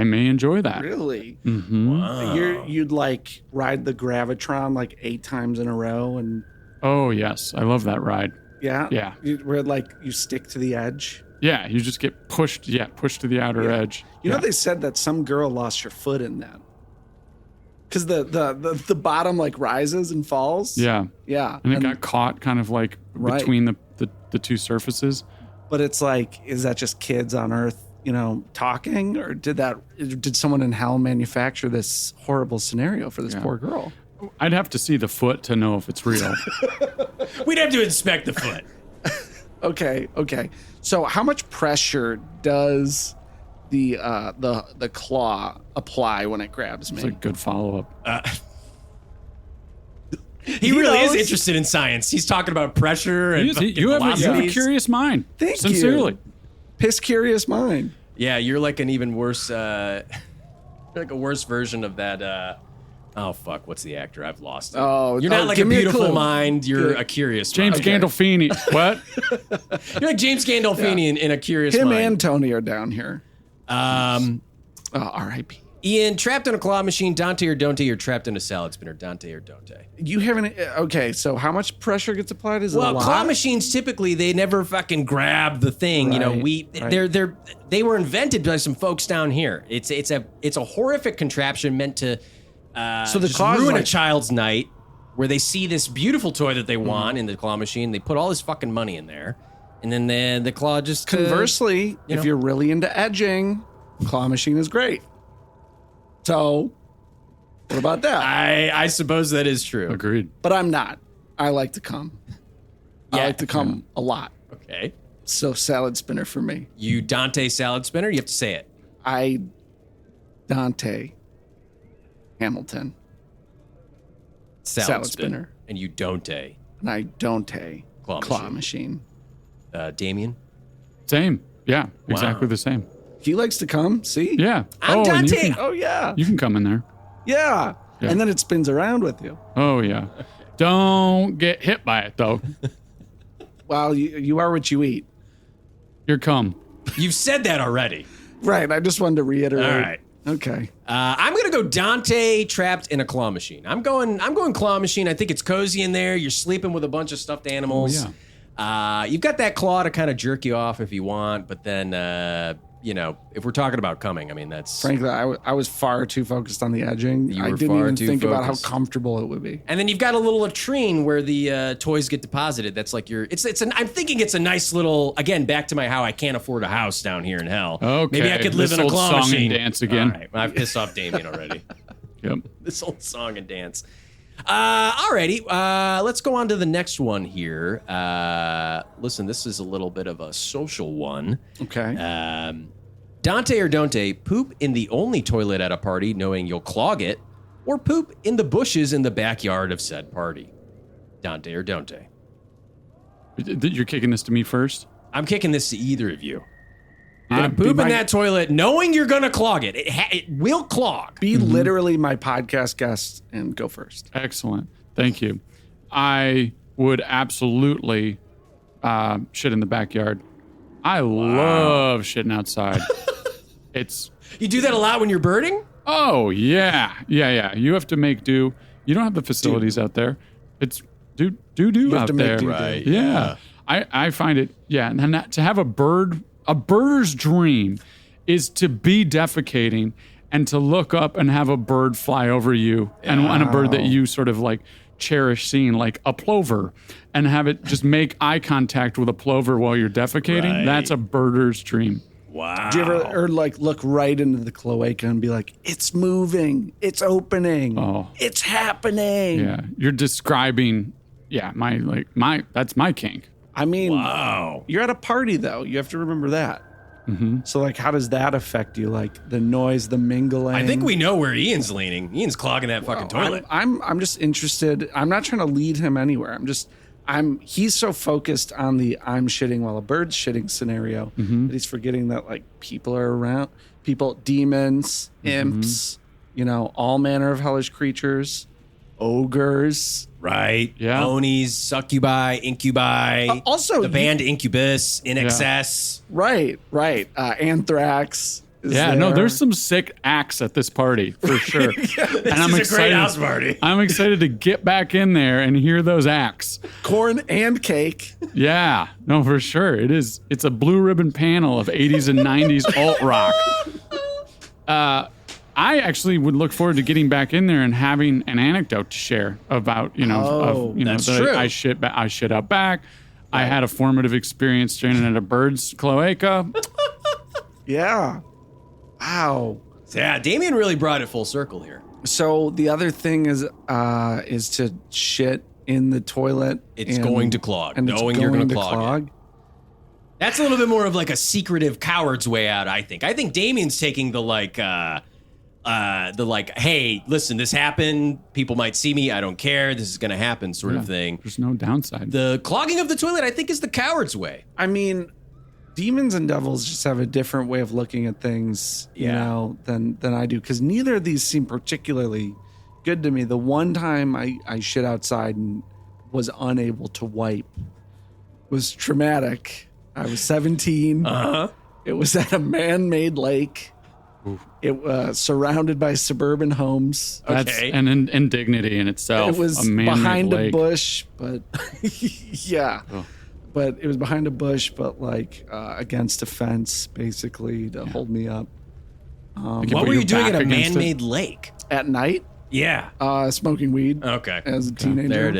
may enjoy that. Really? Mm-hmm. Wow. You'd like ride the Gravitron like 8 times in a row, and oh yes, I love that ride. Yeah. Where like you stick to the edge. Yeah, you just get pushed to the outer edge. You know, they said that some girl lost her foot in that. Because the bottom like rises and falls. Yeah. Yeah. And it got caught kind of like between the 2 surfaces. But it's like, is that just kids on Earth, talking? Or did someone in hell manufacture this horrible scenario for this poor girl? I'd have to see the foot to know if it's real. We'd have to inspect the foot. Okay. So how much pressure does the claw apply when it grabs me? It's a good follow-up. He really is interested in science. He's talking about pressure and you have a curious mind. Thank Sincerely. you. Piss curious mind. Yeah, you're like an even worse, you're like a worse version of that. Oh fuck! What's the actor? I've lost it. You're not like a beautiful mind. You're a curious James mind. Gandolfini. What? You're like James Gandolfini in a curious mind. Him and Tony are down here. R.I.P. Ian, trapped in a claw machine, Dante or Don't, or trapped in a salad spinner, Dante or Don't? You haven't. Okay, so how much pressure gets applied? Is it a lot? Claw machines typically they never fucking grab the thing. Right. They were invented by some folks down here. It's a horrific contraption meant to so the claw ruin a child's night, where they see this beautiful toy that they want in the claw machine. They put all this fucking money in there, and then the claw just. Conversely, if you're really into edging, claw machine is great. So, what about that? I suppose that is true. Agreed. But I'm not. I like to come. I like to come a lot. Okay. So salad spinner for me. You Dante salad spinner? You have to say it. I Dante Hamilton. Salad spinner. And you Don't. And I Dante claw machine. Damian? Same. Yeah, exactly the same. He likes to come. See? Yeah. I'm Dante. Oh, yeah. You can come in there. Yeah. Yeah. And then it spins around with you. Oh, yeah. Don't get hit by it, though. Well, you are what you eat. Here come. You've said that already. Right. I just wanted to reiterate. All right. Okay. I'm gonna go Dante trapped in a claw machine. I'm going claw machine. I think it's cozy in there. You're sleeping with a bunch of stuffed animals. Oh, yeah. You've got that claw to kind of jerk you off if you want, but then if we're talking about coming, I mean that's frankly, I was far too focused on the edging. You I were didn't far even too think about how focused. comfortable it would be. And then you've got a little latrine where the toys get deposited. That's like I'm thinking it's a nice little, again, back to my how I can't afford a house down here in hell. Okay. Maybe I could live This in a old claw song machine. and dance again. All right. Well, I've pissed off Damian already. Yep. This old song and dance. Alrighty. Let's go on to the next one here. Listen, this is a little bit of a social one. Okay. Dante or Dante, poop in the only toilet at a party knowing you'll clog it, or poop in the bushes in the backyard of said party? Dante or Dante? You're kicking this to me first? I'm kicking this to either of you. You're going to poop in that toilet knowing you're going to clog it. It will clog. Be literally my podcast guest and go first. Excellent. Thank you. I would absolutely shit in the backyard. I love shitting outside. You do that a lot when you're birding? Oh, yeah. Yeah. You have to make do. You don't have the facilities out there. It's do out there. Right. Yeah. I find it, and then to have a bird's dream is to be defecating and to look up and have a bird fly over you and a bird that you sort of like cherish seeing, like a plover, and have it just make eye contact with a plover while you're defecating. Right. That's a birder's dream. Wow. Do you ever look right into the cloaca and be like, it's moving, it's opening, it's happening? Yeah, you're describing. Yeah, that's my kink. I mean, wow. You're at a party though. You have to remember that. Mm-hmm. So like, how does that affect you? Like the noise, the mingling. I think we know where Ian's leaning. Ian's clogging that fucking toilet. I'm just interested. I'm not trying to lead him anywhere. He's so focused on the I'm shitting while a bird's shitting scenario that he's forgetting that like people are around. Demons, imps, all manner of hellish creatures, ogres. Right. Yeah. Onis, succubi, incubi. Also, the band Incubus, In Excess. Right. Anthrax. There's some sick acts at this party for sure. And I'm excited. A great house party. I'm excited to get back in there and hear those acts. Corn and cake. Yeah, no, for sure. It's a blue ribbon panel of 80s and 90s alt rock. I actually would look forward to getting back in there and having an anecdote to share about, that's true. I shit out back. Right. I had a formative experience straining at a bird's cloaca. Yeah. Wow. Yeah, Damian really brought it full circle here. So the other thing is to shit in the toilet. It's going to clog, and knowing you're going to clog it. That's a little bit more of like a secretive coward's way out, I think. I think Damian's taking the hey, listen, this happened. People might see me. I don't care. This is going to happen sort of thing. There's no downside. The clogging of the toilet, I think, is the coward's way. I mean, demons and devils just have a different way of looking at things, than I do. Because neither of these seem particularly good to me. The one time I shit outside and was unable to wipe was traumatic. I was 17. Uh-huh. It was at a man-made lake. It was surrounded by suburban homes. That's an indignity in itself. It was behind a bush, but yeah. Oh. But it was behind a bush, but like against a fence, basically, to hold me up. What were you doing at a man-made lake? At night? Yeah. Smoking weed. Okay. As a teenager. There it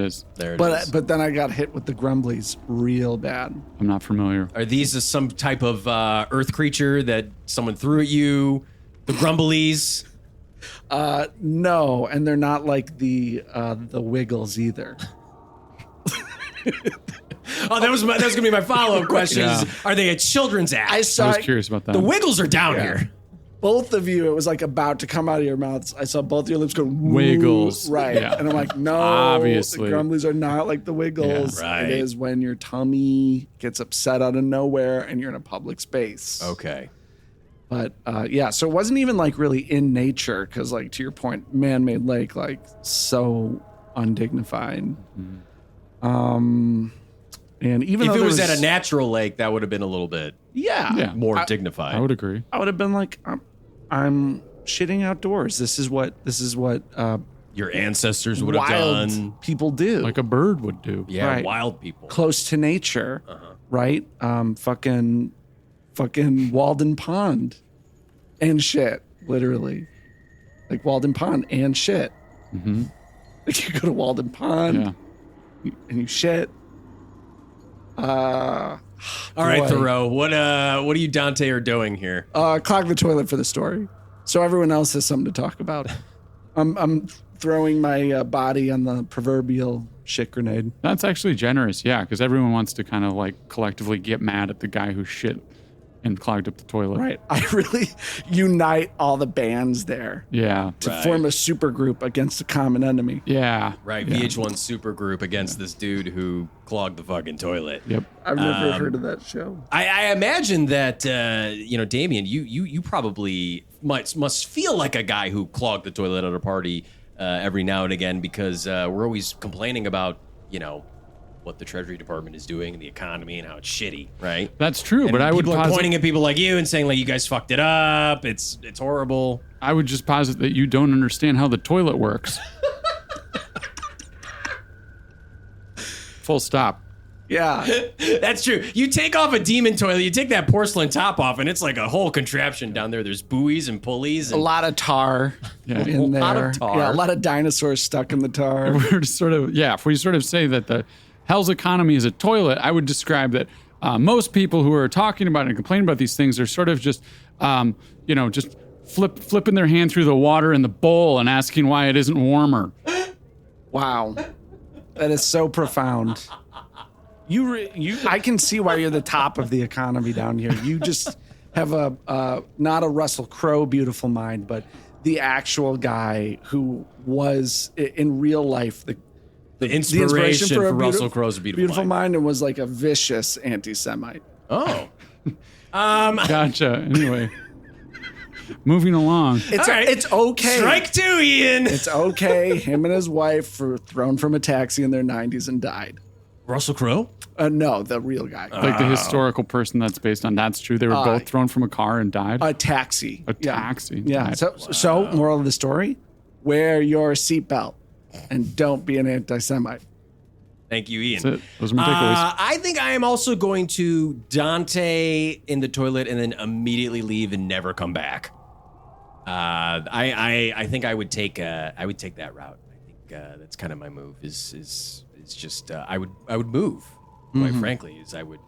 is. But then I got hit with the grumblies real bad. I'm not familiar. Are these some type of earth creature that someone threw at you? The grumblies? No, and they're not like the Wiggles either. That was gonna be my follow-up question. Yeah. Are they a children's act? I was curious about that. The Wiggles are down here. Both of you, it was like about to come out of your mouths. I saw both your lips go Wiggles. Right. Yeah. And I'm like, no, obviously. The grumblies are not like the Wiggles. Yeah, right. It is when your tummy gets upset out of nowhere and you're in a public space. Okay. But so it wasn't even like really in nature because, like, to your point, man-made lake, like, so undignified. Mm-hmm. And even if though it was at a natural lake, that would have been a little bit more dignified. I would agree. I would have been like, I'm shitting outdoors. This is what your ancestors would have done. People do, like a bird would do. Yeah, right. Wild people, close to nature, right? Fucking Walden Pond and shit, literally, like Walden Pond and shit. Mm-hmm. Like you go to Walden Pond and you shit. All right, Thoreau. What are you, Dante, are doing here? Clog the toilet for the story, so everyone else has something to talk about. I'm throwing my body on the proverbial shit grenade. That's actually generous, because everyone wants to kind of like collectively get mad at the guy who shit and clogged up the toilet. Right. I really unite all the bands there. Yeah. To form a super group against a common enemy. Yeah. Right. Yeah. VH1 super group against this dude who clogged the fucking toilet. Yep. I've never heard of that show. I imagine that, Damian, you probably must feel like a guy who clogged the toilet at a party every now and again because we're always complaining about, what the Treasury Department is doing and the economy and how it's shitty, right? That's true, and but I would people are pointing at people like you and saying like you guys fucked it up. It's horrible. I would just posit that you don't understand how the toilet works. Full stop. Yeah, that's true. You take off a demon toilet, you take that porcelain top off, and it's like a whole contraption down there. There's buoys and pulleys. And a lot of tar in there. A lot of tar. Yeah, a lot of dinosaurs stuck in the tar. We're sort of, if we sort of say that the hell's economy is a toilet, I would describe that most people who are talking about and complaining about these things are sort of just, just flipping their hand through the water in the bowl and asking why it isn't warmer. Wow. That is so profound. I can see why you're the top of the economy down here. You just have not a Russell Crowe beautiful mind, but the actual guy who was in real life the inspiration for Russell Crowe's beautiful mind and was like a vicious anti-Semite. Oh. Gotcha. Anyway. Moving along. It's okay. Strike two, Ian. It's okay. Him and his wife were thrown from a taxi in their 90s and died. Russell Crowe? No, the real guy. Like the historical person that's based on. That's true. They were both thrown from a car and died. A taxi. A taxi. Yeah. So, moral of the story: wear your seatbelt and don't be an anti-Semite. Thank you, Ian. That's it. Those are my takeaways. I think I am also going to Dante in the toilet and then immediately leave and never come back. I think I would take that route. I think that's kind of my move. Is just I would move. Quite frankly, is I would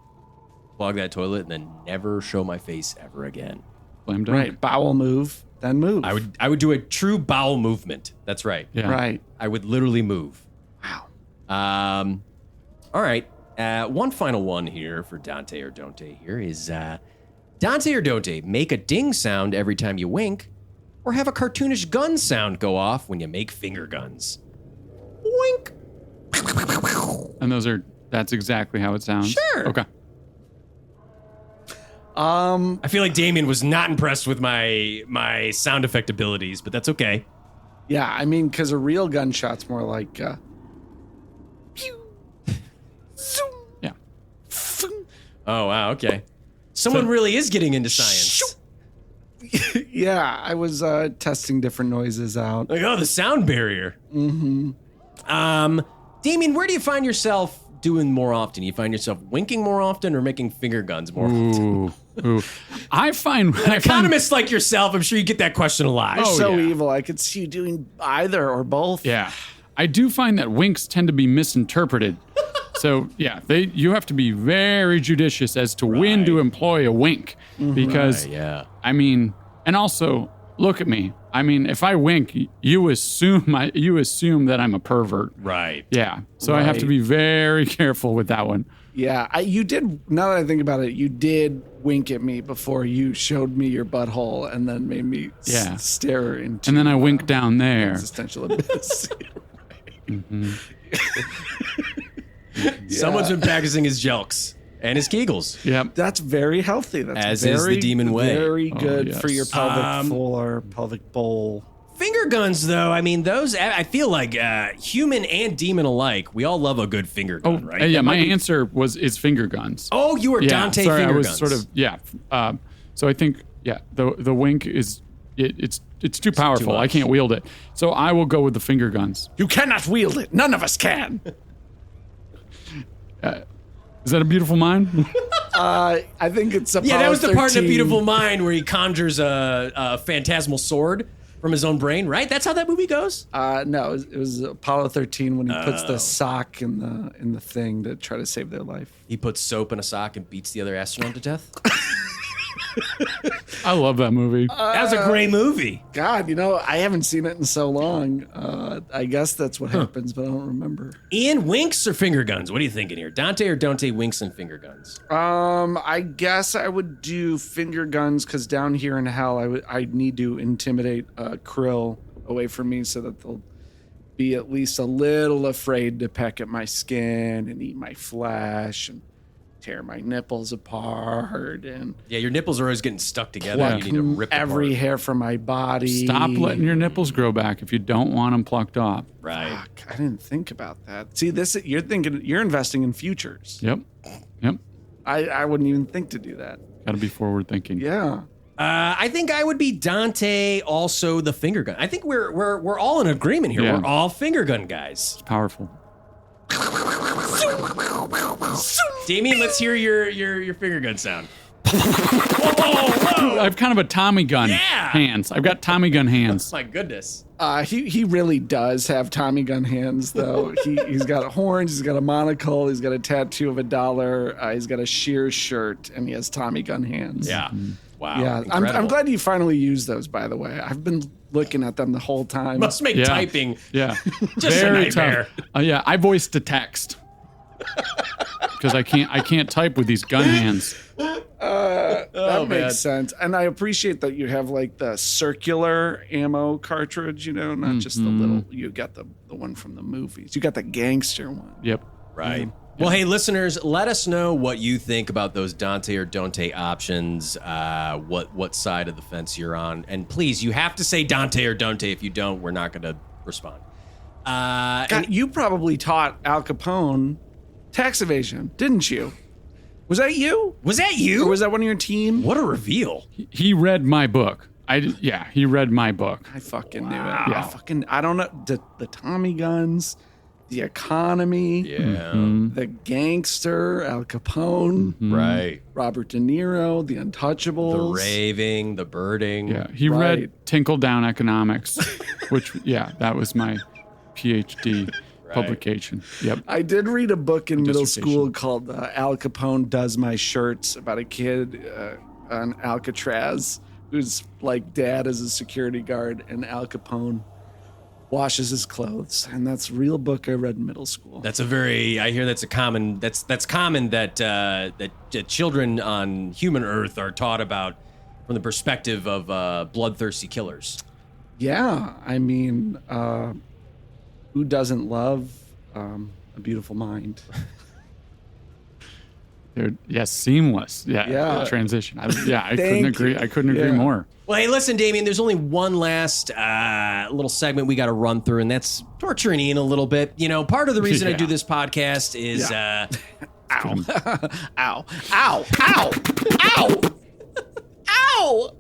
clog that toilet and then never show my face ever again. Blame done. Right, bowel move, then move. I would do a true bowel movement. That's right. Yeah. Right. I would literally move. Wow. All right. One final one here for Dante or Don't here is Dante or Don't make a ding sound every time you wink, or have a cartoonish gun sound go off when you make finger guns. Wink. And that's exactly how it sounds. Sure. Okay. I feel like Damian was not impressed with my sound effect abilities, but that's okay. Yeah, I mean, because a real gunshot's more like pew, zoom, Yeah. zoom. Oh, wow, okay. Someone really is getting into science. Yeah, I was testing different noises out. Like, the sound barrier. Mm-hmm. Damian, where do you find yourself doing more often? You find yourself winking more often or making finger guns more often? Ooh. I find Economists like yourself, I'm sure you get that question a lot. You're so evil. I could see you doing either or both. Yeah. I do find that winks tend to be misinterpreted. So, you have to be very judicious as to when to employ a wink. Because, I mean, and also, look at me. I mean, if I wink, you assume that I'm a pervert. Right. Yeah. So I have to be very careful with that one. Yeah. You did, now that I think about it, you did wink at me before you showed me your butthole and then made me stare into and then I winked down there. Existential abyss. Someone's been practicing his jelks and his kegels. Yep. That's very healthy. That's is the demon way. Very good yes. for your pelvic floor, pelvic bowl Finger guns, though, I mean, those, I feel like human and demon alike, we all love a good finger gun, right? Yeah, my answer is finger guns. Oh, you were Dante finger I was guns. sort of, so I think, the wink is, it's too powerful. I can't wield it. So I will go with the finger guns. You cannot wield it. None of us can. Is that A Beautiful Mind? I think it's Apollo that was the 13. part in A Beautiful Mind where he conjures a phantasmal sword from his own brain, right? That's how that movie goes? No, it was Apollo 13 when he puts the sock in the thing to try to save their life. He puts soap in a sock and beats the other astronaut to death? I love that movie. That was a great movie. God, I haven't seen it in so long. I guess that's what happens, but I don't remember. Ian, winks or finger guns? What are you thinking here? Dante or Dante winks and finger guns? I guess I would do finger guns because down here in hell, I'd need to intimidate Krill away from me so that they'll be at least a little afraid to peck at my skin and eat my flesh and tear my nipples apart and your nipples are always getting stuck together. And you need to rip every apart. hair from my body. Stop letting your nipples grow back if you don't want them plucked off. Right. Fuck, I didn't think about that. See, you're investing in futures. Yep. I wouldn't even think to do that. Got to be forward thinking. Yeah. I think I would be Dante, also the finger gun. I think we're all in agreement here. Yeah. We're all finger gun guys. It's powerful. Damian, let's hear your finger gun sound. I have kind of a Tommy gun hands. I've got Tommy gun hands. My goodness. He really does have Tommy gun hands, though. He's got horns, he's got a monocle, he's got a tattoo of $1, he's got a sheer shirt, and he has Tommy gun hands. Yeah. Wow. Yeah. I'm glad you finally used those, by the way. I've been looking at them the whole time. Must make typing just very a nightmare. Tough. I voiced to text because I can't type with these gun hands. That makes sense. And I appreciate that you have like the circular ammo cartridge, not just the little, you got the one from the movies. You got the gangster one. Yep. Right. Well, hey, listeners, let us know what you think about those Dante or Dante options, what side of the fence you're on. And please, you have to say Dante or Dante. If you don't, we're not going to respond. God, you probably taught Al Capone tax evasion, didn't you? Was that you? Was that you? Or was that one of your team? What a reveal. He read my book. He read my book. I fucking knew it. Yeah. I don't know. The Tommy guns, the economy, the gangster, Al Capone, right? Robert De Niro, the Untouchables, the raving, the birding. Yeah, he read Tinkle Down Economics, which that was my PhD publication. Yep. I did read a book in middle school called Al Capone Does My Shirts about a kid on Alcatraz whose like dad is a security guard and Al Capone washes his clothes, and that's a real book I read in middle school. That's I hear that's common that children on human Earth are taught about from the perspective of bloodthirsty killers. Yeah, I mean, who doesn't love A Beautiful Mind? Seamless. Yeah. Transition. I couldn't agree. I couldn't agree more. Well, hey, listen, Damian, there's only one last little segment we got to run through, and that's torturing Ian a little bit. Part of the reason I do this podcast is... Ow. Ow. Ow. Ow. Ow. Ow.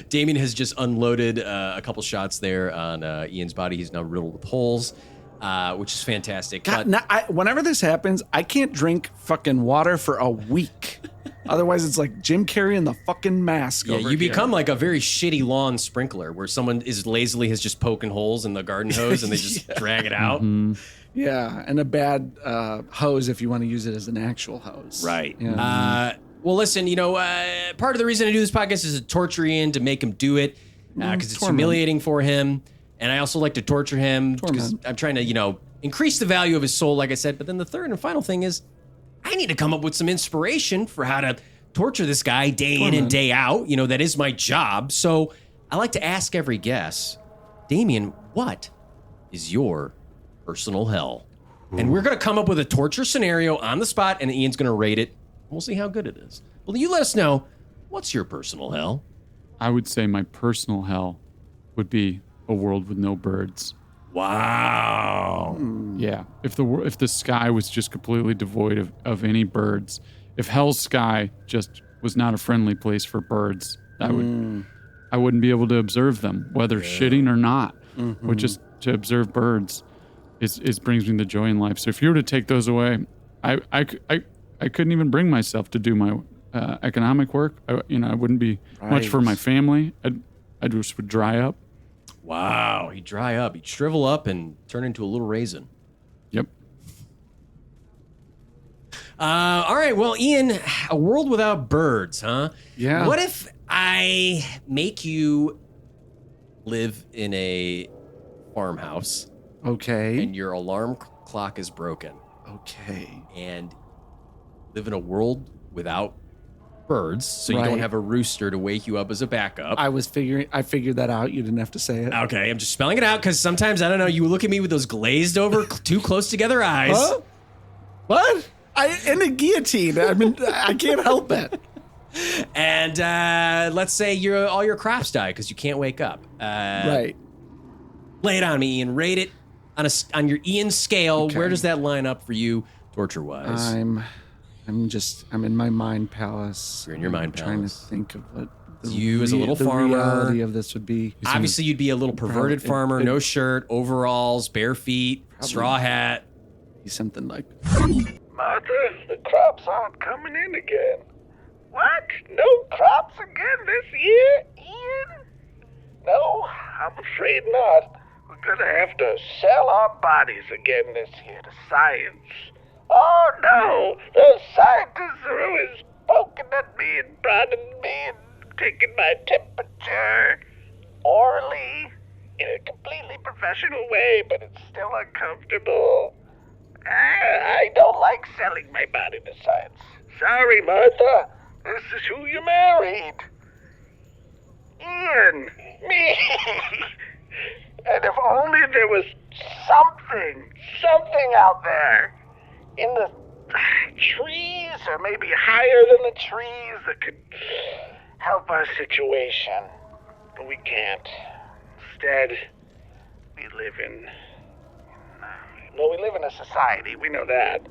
Damian has just unloaded a couple shots there on Ian's body. He's now riddled with holes, which is fantastic. God, whenever this happens, I can't drink fucking water for a week. Otherwise, it's like Jim Carrey in the fucking mask. Yeah, you become like a very shitty lawn sprinkler where someone is lazily has just poking holes in the garden hose and they just drag it out. Mm-hmm. Yeah, and a bad hose if you want to use it as an actual hose. Right. Yeah. Well, listen, part of the reason I do this podcast is to torture Ian, to make him do it, because it's humiliating for him. And I also like to torture him because I'm trying to, increase the value of his soul, like I said. But then the third and final thing is I need to come up with some inspiration for how to torture this guy day in and day out. That is my job. So I like to ask every guest, Damian, what is your personal hell? And we're going to come up with a torture scenario on the spot, and Ian's going to rate it. We'll see how good it is. Well, you let us know, what's your personal hell? I would say my personal hell would be a world with no birds. Wow. Yeah. If the sky was just completely devoid of any birds, if hell's sky just was not a friendly place for birds, I wouldn't be able to observe them, whether shitting or not. But just to observe birds is brings me the joy in life. So if you were to take those away, I couldn't even bring myself to do my economic work. I wouldn't be much for my family. I just would dry up. Wow, he'd dry up, he'd shrivel up and turn into a little raisin. Yep. All right, well, Ian, a world without birds, huh? Yeah. What if I make you live in a farmhouse? Okay. And your alarm clock is broken. Okay. And live in a world without birds, so you don't have a rooster to wake you up as a backup. I figured that out. You didn't have to say it. Okay, I'm just spelling it out because sometimes, I don't know, you look at me with those glazed over, too close together eyes. Huh? What? In a guillotine. I mean, I can't help it. And let's say all your crops die because you can't wake up. Right. Lay it on me, Ian. Rate it on your Ian scale. Okay. Where does that line up for you, torture-wise? I'm in my mind palace. You're in your mind palace. Trying to think of what as a little farmer. The reality of this would be. Obviously, you'd be a little perverted farmer. No shirt, overalls, bare feet, straw hat. He's something like, Martha, the crops aren't coming in again. What? No crops again this year, Ian? No, I'm afraid not. We're gonna have to sell our bodies again this year to science. Oh no! The scientists are always poking at me and prodding me and taking my temperature orally in a completely professional way, but it's still uncomfortable. I don't like selling my body to science. Sorry, Martha. This is who you married. Ian. Me. And if only there was something out there in the trees, or maybe higher than the trees, that could help our situation. But we can't. Instead, we live in a society. We know that.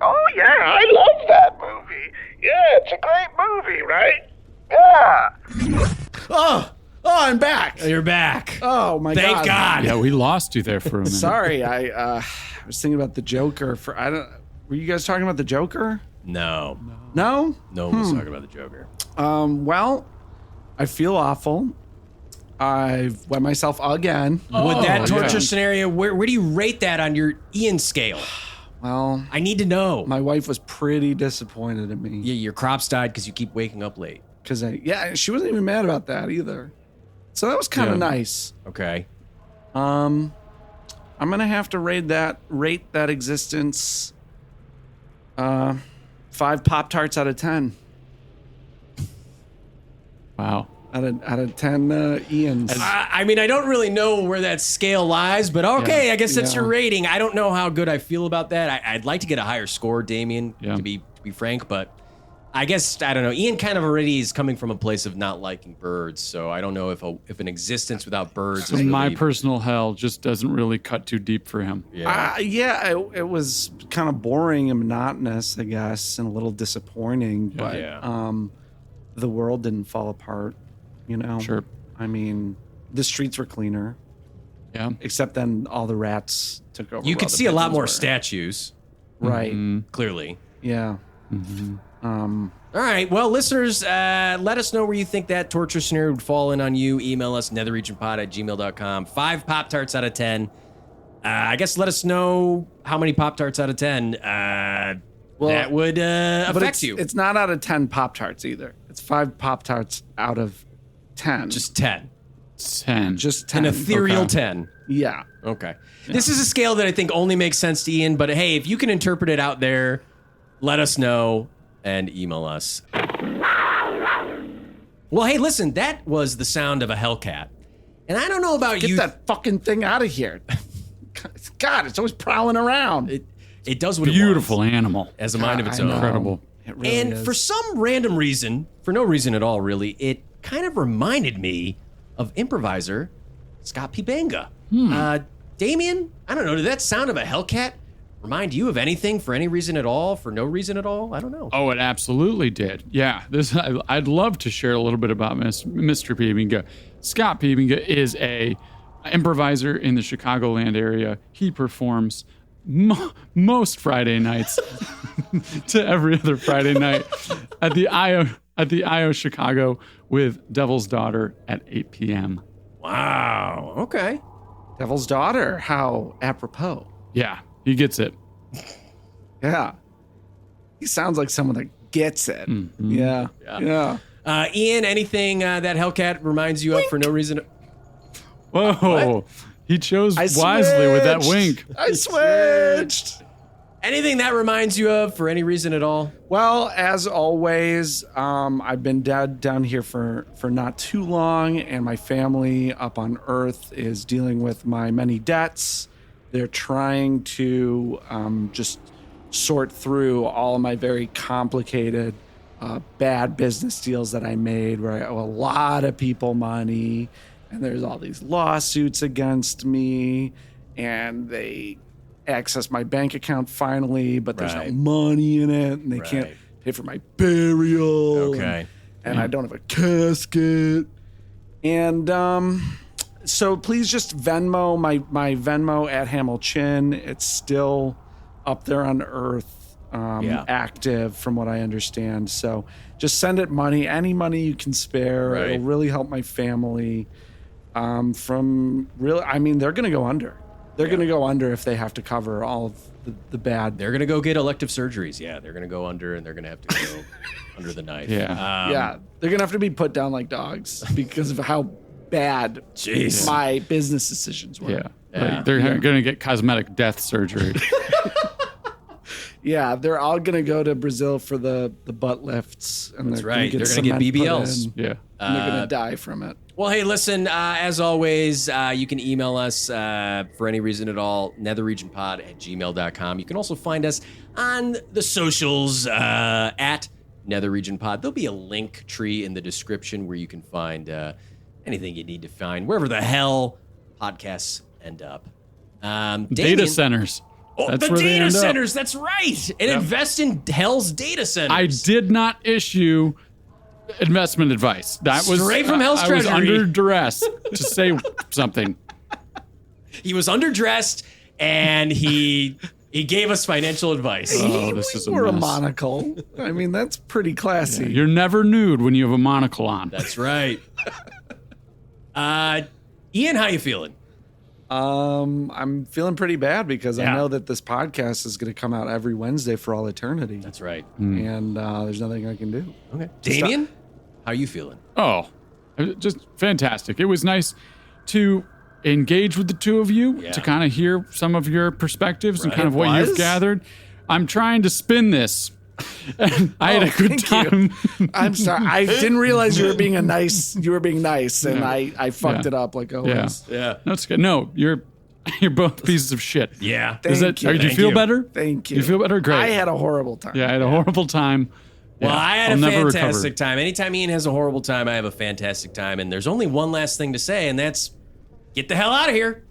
Oh, yeah, I love that movie. Yeah, it's a great movie, right? Yeah. Oh, I'm back. You're back. Oh, my Thank God. Yeah, we lost you there for a minute. Sorry, I was thinking about the Joker. Were you guys talking about the Joker? No? No one was talking about the Joker. Well, I feel awful. I've wet myself again. With that torture scenario, where do you rate that on your Ian scale? Well, I need to know. My wife was pretty disappointed in me. Yeah, your crops died because you keep waking up late. She wasn't even mad about that either. So that was kind of nice. Okay. I'm gonna have to rate that existence 5 Pop-Tarts out of 10. Wow. Out of 10 Ians. I mean, I don't really know where that scale lies, but okay, I guess that's your rating. I don't know how good I feel about that. I'd like to get a higher score, Damian, to be frank, but I guess, I don't know. Ian kind of already is coming from a place of not liking birds, so I don't know if an existence without birds is my personal hell just doesn't really cut too deep for him. It was kind of boring and monotonous, I guess, and a little disappointing, but the world didn't fall apart, you know? Sure. I mean, the streets were cleaner. Yeah. Except then all the rats took over. You could see a lot more statues. Right. Clearly. Yeah. All right. Well, listeners, let us know where you think that torture scenario would fall in on you. Email us, netherregionpod@gmail.com. 5 Pop-Tarts out of 10. I guess let us know how many Pop-Tarts out of 10 that would affect you. It's not out of 10 Pop-Tarts either. It's 5 Pop-Tarts out of 10. Just 10. 10. Just 10. An ethereal 10. Yeah. Okay. Yeah. This is a scale that I think only makes sense to Ian, but hey, if you can interpret it out there, let us know and email us. Well, hey, listen, that was the sound of a Hellcat. And I don't know about you. Get that fucking thing out of here. God, it's always prowling around. It does what Beautiful it wants. Animal. Has a mind of its own. Incredible. It really and is. For some random reason, for no reason at all, really, it kind of reminded me of improviser Scott Piebenga. Damian, I don't know, did that sound of a Hellcat remind you of anything for any reason at all, for no reason at all? I don't know. Oh, it absolutely did. Yeah, I'd love to share a little bit about Mr. Piebenga. Scott Piebenga is a improviser in the Chicagoland area. He performs most Friday nights to every other Friday night at the IO Chicago with Devil's Daughter at 8 p.m. Wow. Okay. Devil's Daughter. How apropos. Yeah, he gets it. Yeah. He sounds like someone that gets it. Mm-hmm. Yeah. Ian, anything that Hellcat reminds you of for no reason? Whoa. What? He chose wisely with that wink. I switched. Anything that reminds you of for any reason at all? Well, as always, I've been dead down here for not too long, and my family up on Earth is dealing with my many debts. They're trying to just sort through all of my very complicated, bad business deals that I made where I owe a lot of people money, and there's all these lawsuits against me, and they access my bank account finally, but there's no money in it, and they can't pay for my burial. Okay. And I don't have a casket. And so please just Venmo my Venmo at Hamilchin. It's still up there on Earth, active from what I understand. So just send it money, any money you can spare. Right. It'll really help my family. They're going to go under. They're going to go under if they have to cover all of the bad. They're going to go get elective surgeries. Yeah, they're going to go under, and they're going to have to go under the knife. Yeah. They're going to have to be put down like dogs because of how bad my business decisions were. Yeah. They're going to get cosmetic death surgery. Yeah, they're all going to go to Brazil for the butt lifts. And That's right. They're going to get BBLs. Yeah. And they're going to die from it. Well, hey, listen, as always, you can email us for any reason at all, netherregionpod@gmail.com. You can also find us on the socials at netherregionpod. There'll be a link tree in the description where you can find anything you need to find, wherever the hell podcasts end up. Data centers. Oh, that's the where data they centers, that's right. And invest in Hell's data centers. I did not issue investment advice. That was straight from Hell's Treasury. I was under duress to say something. He was underdressed, and he gave us financial advice. Oh, this is a Or a mess. monocle. I mean, that's pretty classy. Yeah, you're never nude when you have a monocle on. That's right. Ian, how you feeling? I'm feeling pretty bad because I know that this podcast is going to come out every Wednesday for all eternity. That's right. And there's nothing I can do. Okay. Damian, how you feeling? Oh, just fantastic. It was nice to engage with the two of you, to kind of hear some of your perspectives and kind of what you've gathered. I'm trying to spin this. And I had a good time. I'm sorry. I didn't realize you were being nice, and I fucked it up like always. Yeah. No, it's good. No, you're both pieces of shit. Yeah. Thank you. Did you feel better? Thank you. You feel better? Great. I had a horrible time. Yeah, I had a horrible time. Well, Yeah, I had I'll a never fantastic recover. time. Anytime Ian has a horrible time, I have a fantastic time. And there's only one last thing to say, and that's get the hell out of here.